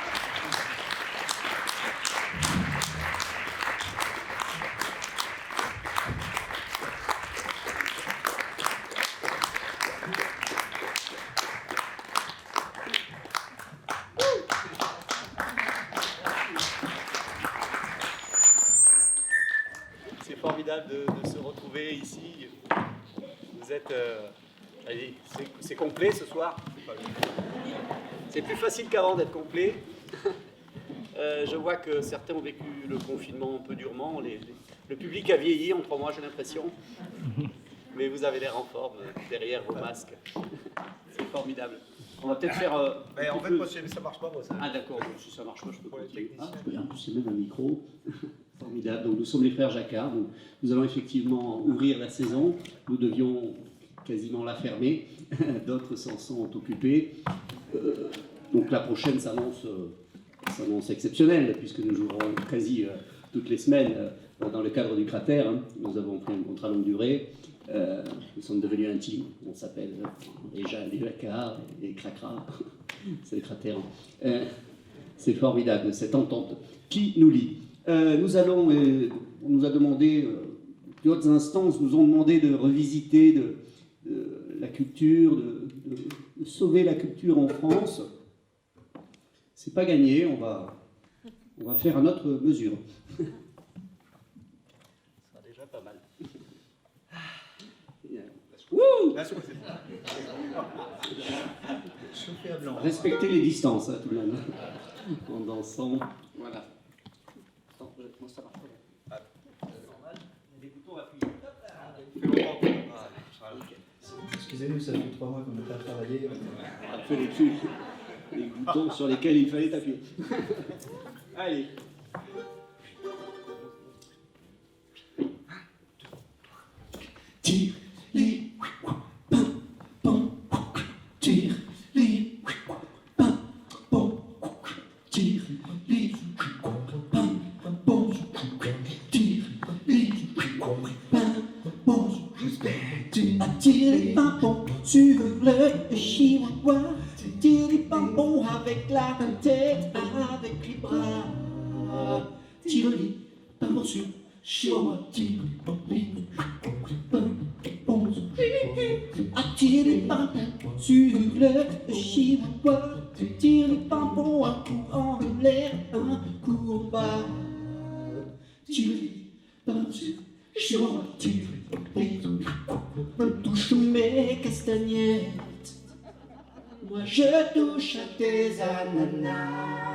De se retrouver ici. Vous êtes... allez, c'est complet ce soir. C'est plus facile qu'avant d'être complet. Je vois que certains ont vécu le confinement un peu durement. Le public a vieilli en 3 mois, j'ai l'impression. Mais vous avez l'air en forme derrière vos masques. C'est formidable. On va peut-être faire... en fait, ça marche pas, moi. Ça. Ah d'accord, si ça marche pas, je peux continuer. En plus, c'est même un micro. Formidable. Donc, nous sommes les frères Jacquard. Donc, nous allons effectivement ouvrir la saison. Nous devions quasiment la fermer. D'autres s'en sont occupés. Donc, la prochaine s'annonce exceptionnelle, puisque nous jouerons quasi toutes les semaines dans le cadre du cratère. Nous avons pris un contrat longue durée. Nous sommes devenus intimes. On s'appelle déjà les Lacars, les Cracras, c'est les cratères. C'est formidable, cette entente qui nous lie. On nous a demandé, d'autres instances nous ont demandé de revisiter la culture, de sauver la culture en France. C'est pas gagné, on va faire à notre mesure. Ça sera déjà pas mal. Respectez les distances, hein, tout de même. En dansant, voilà. Attends, moi ça marche pas. Les boutons appuyés. Excusez-nous, ça fait 3 mois qu'on n'a pas travaillé. On a fait les boutons sur lesquels il fallait appuyer. Allez. Tire les pam pam, tire les pam pam, tire les pam pam, tire les pam pam, attire les pimpons sur le chihuahua, tire les pimpons avec la tête, avec les bras, tire les pimpons sur chihuahua, tire les pimpons. Attire les pimpons sur le chihuahua, tire les pimpons, un coup en l'air, un coup en bas. Tire les pimpons sur le chihuahua, tire les pimpons, touche mes castagnettes, moi je touche à tes ananas.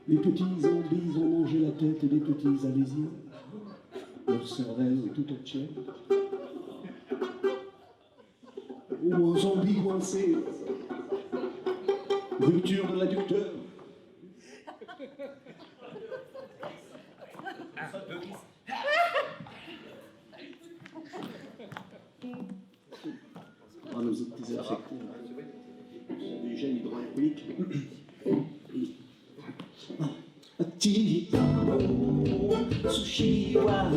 Les petits zombies ont mangé la tête des petits alésiens. Leur cervelle est tout entière. Ou un zombie coincé. Rupture de l'adducteur. Ah, nos désaffectés. Des gènes hydroalcooliques. Tire les pimpons, sushi, wawa,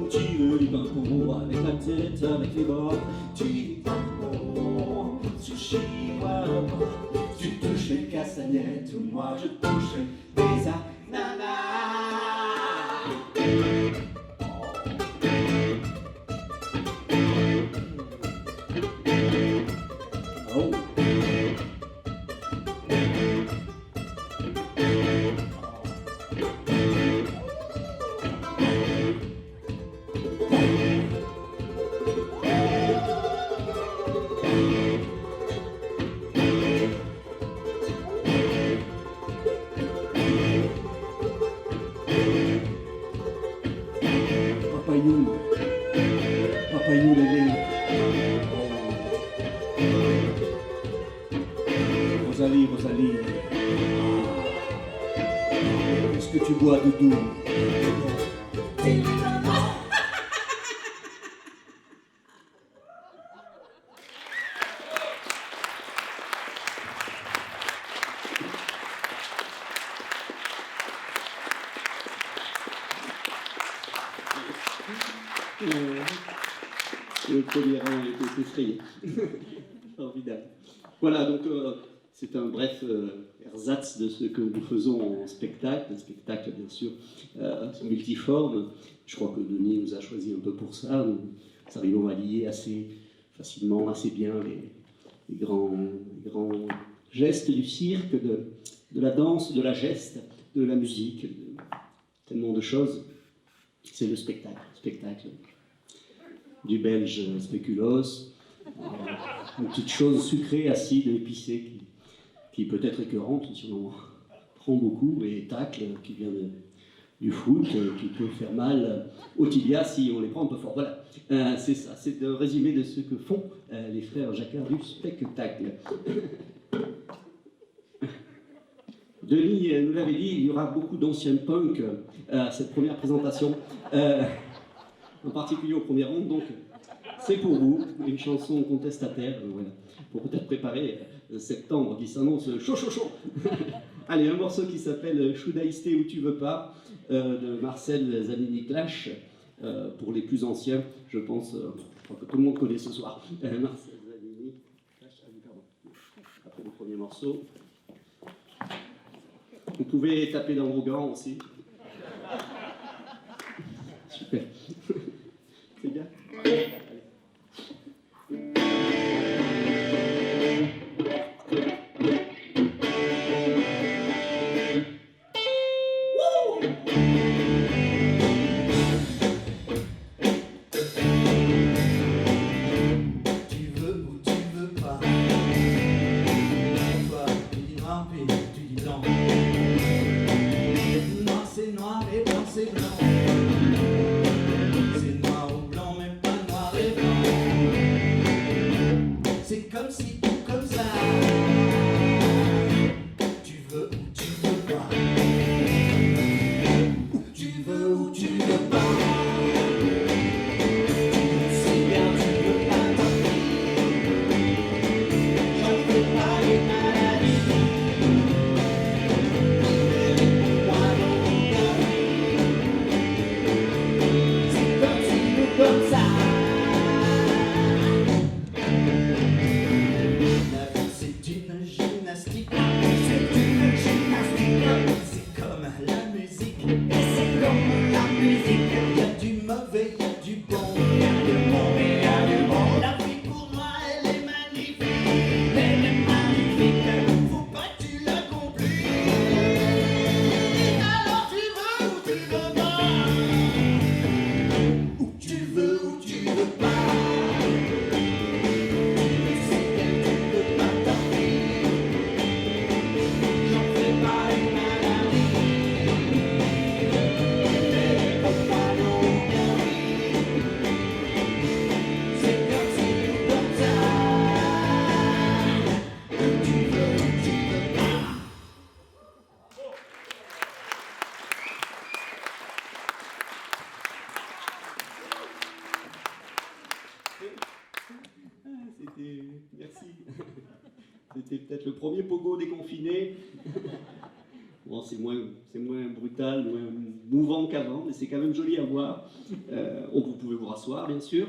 tire les pimpons avec la tête, avec les bras. Tire les pimpons, sushi, wawa, tu touches les castagnettes, moi je touche des ananas. Rosalie, Rosalie. Qu'est-ce que tu bois, Doudou? Le premier rang était effrayé. Formidable. Voilà, donc c'est un bref ersatz de ce que nous faisons en spectacle. Un spectacle, bien sûr, multiforme. Je crois que Denis nous a choisi un peu pour ça. Nous arrivons à lier assez facilement, assez bien les grands gestes du cirque, de la danse, de la geste, de la musique, tellement de choses. C'est le spectacle. Spectacle du belge spéculoos, une petite chose sucrée, acide, épicée, qui peut être écœurante si on en prend beaucoup, et tacle, qui vient du foot, qui peut faire mal au tibia si on les prend un peu fort. Voilà, c'est ça, c'est un résumé de ce que font les frères Jacquard du spectacle. Denis nous l'avait dit, il y aura beaucoup d'anciens punks à cette première présentation. En particulier au premier rang, donc c'est pour vous, une chanson contestataire, voilà, pour peut-être préparer septembre qui s'annonce chaud, chaud, chaud. Allez, un morceau qui s'appelle Should I Stay ou tu veux pas, de Marcel Zanini-Clash, pour les plus anciens, je pense, je crois que tout le monde connaît ce soir. Marcel Zanini-Clash, pardon, après le premier morceau. Vous pouvez taper dans vos gants aussi. Super. C'est bien. Merci. C'était peut-être le premier pogo déconfiné. Bon, c'est moins brutal, moins mouvant qu'avant, mais c'est quand même joli à voir. Vous pouvez vous rasseoir, bien sûr.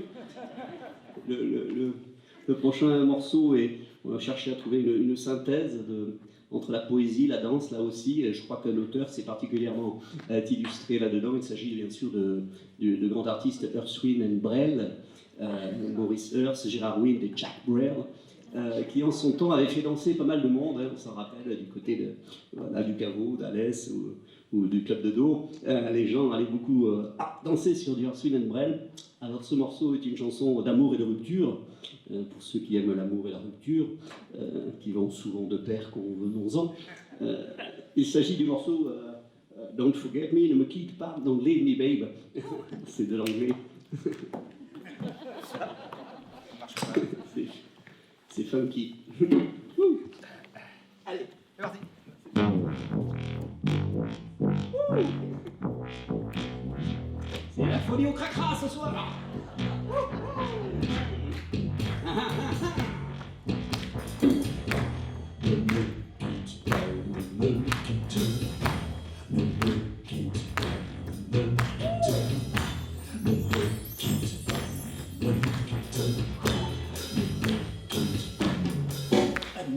Le prochain morceau, on va chercher à trouver une synthèse entre la poésie, la danse, là aussi. Et je crois que l'auteur s'est particulièrement illustré là-dedans. Il s'agit bien sûr de grands artistes Earth, Wind and Brel, Maurice Hearst, Gérard Wind et Jack Brel, qui en son temps avaient fait danser pas mal de monde, on s'en rappelle, du côté du caveau, d'Alès ou du club de dos. Les gens allaient beaucoup danser sur du Earth, Wind and Brel. Alors ce morceau est une chanson d'amour et de rupture, pour ceux qui aiment l'amour et la rupture, qui vont souvent de pair, convenons-en. Il s'agit du morceau Don't Forget Me, ne me quitte pas, Don't Leave Me Babe. C'est de l'anglais. C'est funky. Allez. cracra ce soir.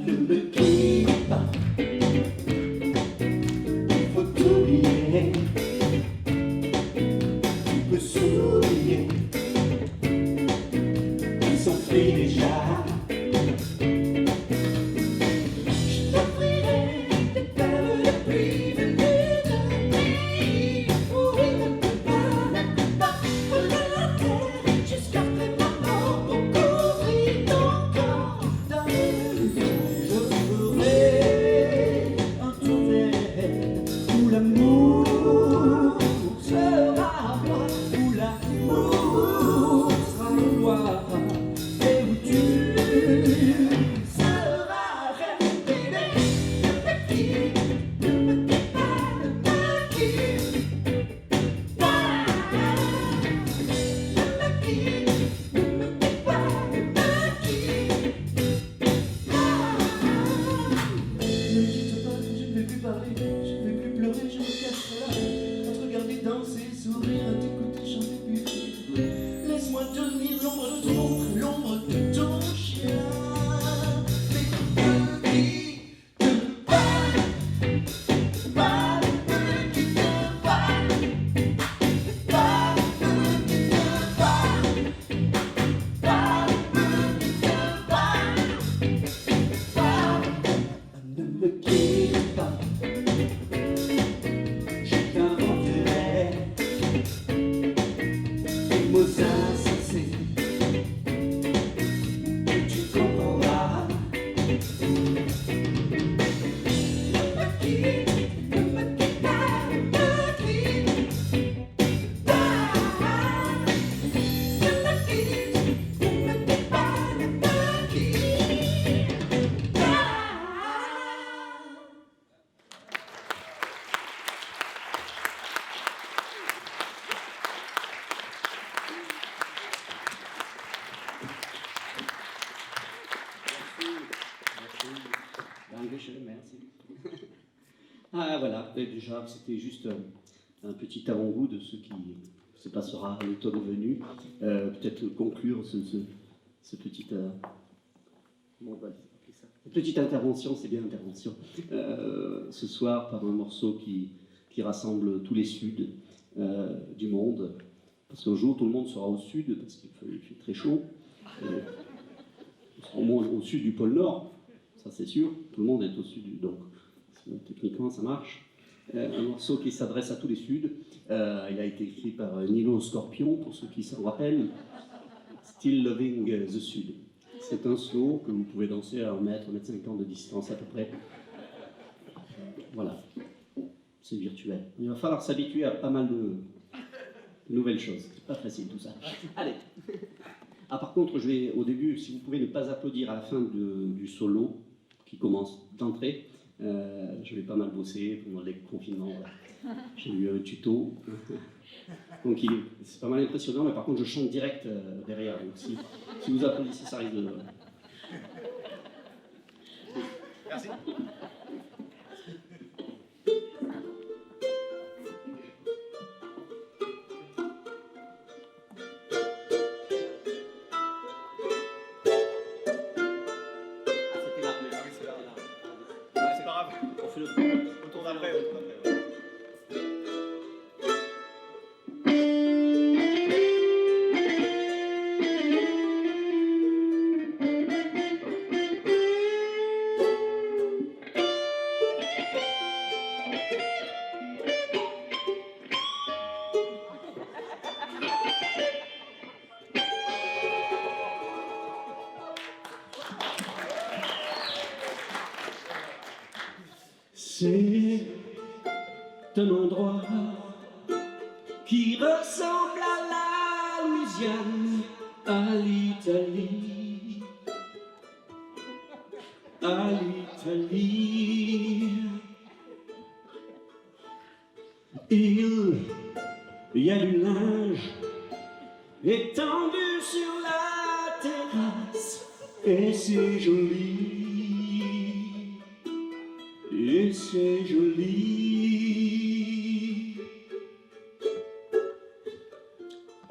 Ne me quitte pas, il faut t'oublier. Tu peux sourire, ils sont faits déjà. Je t'offrirai des perles de pluie venues de pays où il ne peut pas voler la terre jusqu'après ma mort pour couvrir ton corps dans le vide. Je ferai un tour vers où l'amour sera roi, où l'amour sera loi, et où tu seras reine, bébé. Ne me quitte pas, ne me quitte pas. Ne me quitte pas, ne me quitte pas. Ne quitte pas, je ne vais plus parler, je ne vais plus pleurer, je me casserai la tête à te regarder danser, sourire, à t'écouter chanter, puis laisse-moi devenir l'ombre de ton ombre, l'ombre de ton chien. Mais ne me quitte pas, pas, ne me quitte pas, pas, ne me quitte pas, pas, ne me quitte pas, ne me quitte pas. Je t'inventerai des mots insensés que tu comprendras. Ne me quitte pas, ne me quitte pas. Ne me quitte pas, ne me quitte pas. Merci. Ah voilà, et déjà c'était juste un petit avant-goût de ce qui se passera à l'automne venu. Peut-être conclure ce petit... bon, on va appeler ça. Cette petite intervention, c'est bien intervention, ce soir par un morceau qui rassemble tous les suds du monde. Parce qu'un jour, tout le monde sera au sud, parce qu'il fait très chaud. Au moins au sud du pôle Nord, ça c'est sûr, tout le monde est au sud, donc techniquement ça marche. Un morceau qui s'adresse à tous les suds. Il a été écrit par Nino Scorpion, pour ceux qui s'en rappellent. Still Loving the Sud. C'est un slow que vous pouvez danser à 1 mètre, 1,50 m de distance à peu près. Voilà, c'est virtuel. Il va falloir s'habituer à pas mal de nouvelles choses. C'est pas facile tout ça. Allez. Ah, par contre, je vais au début, si vous pouvez ne pas applaudir à la fin du solo qui commence d'entrée, je vais pas mal bosser pendant les confinements. Voilà. J'ai eu un tuto. Donc c'est pas mal impressionnant, mais par contre je chante direct derrière. Donc si vous applaudissez, ça risque de... Merci. C'est un endroit qui ressemble à la Louisiane, à l'Italie, à l'Italie. Il y a du linge étendu sur la terrasse, et c'est joli, et c'est joli.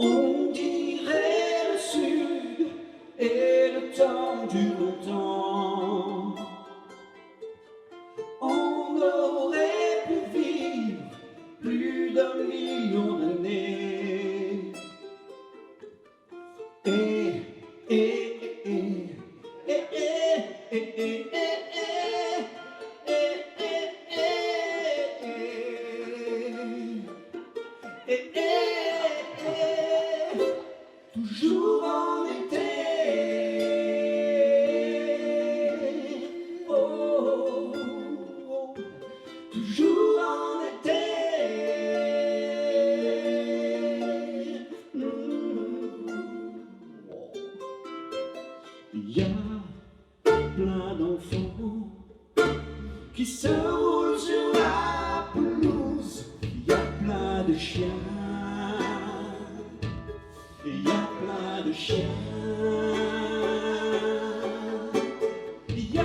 On dirait le sud, et le temps dure longtemps. On aurait pu vivre plus d'1 million d'années. Toujours en été. Oh, toujours en été. Il y a plein d'enfants qui se roulent sur la pelouse. Il y a plein de chiens. Il y a plein de chiens. Il y a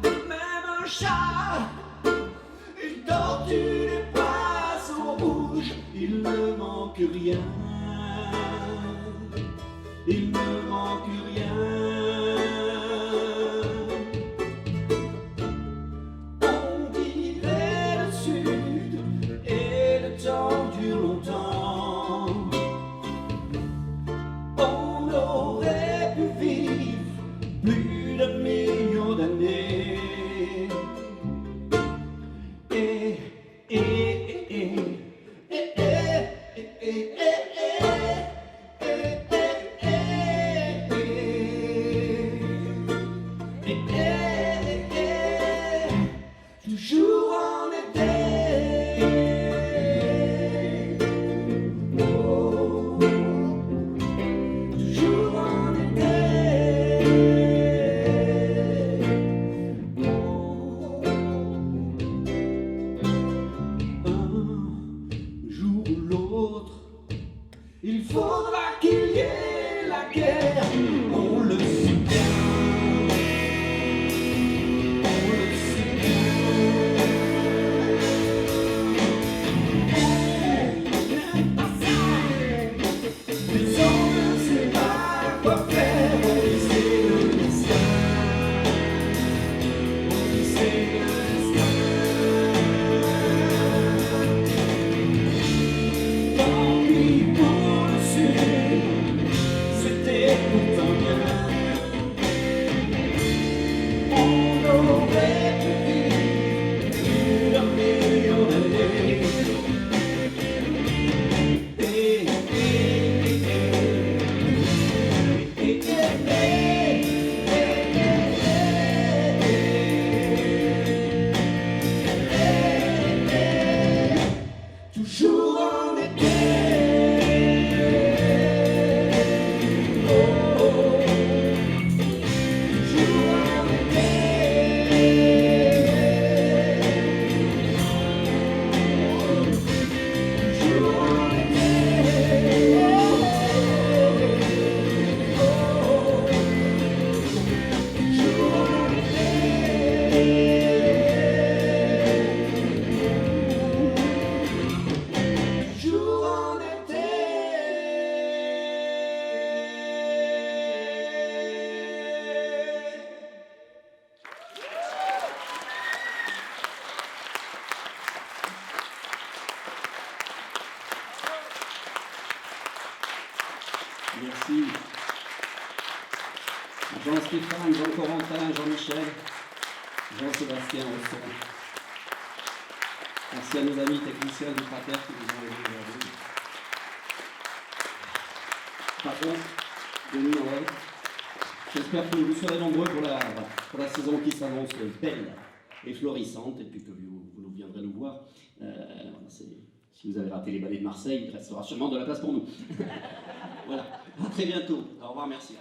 même un chat, une tortue, des poissons rouges. Il ne manque rien. Il ne manque rien. On dirait le sud et le temps dure longtemps. On aurait pu vivre plus d'1 million d'années. Toujours en été. Oh, toujours en été. Un jour ou l'autre, il faudra qu'il y ait la guerre. On le sait bien. Toujours en été. Merci. Jean-Stéphane, Jean-Corentin, Jean-Michel, Jean-Sébastien Rosson. Merci à nos amis techniciens du Cratère qui nous ont aidés aujourd'hui. Patron, Denis Noël, j'espère que vous serez nombreux pour la saison qui s'annonce belle et florissante, et puis que vous viendrez nous voir. Si vous avez raté les ballets de Marseille, il restera sûrement de la place pour nous. Voilà, à très bientôt. Au revoir, merci.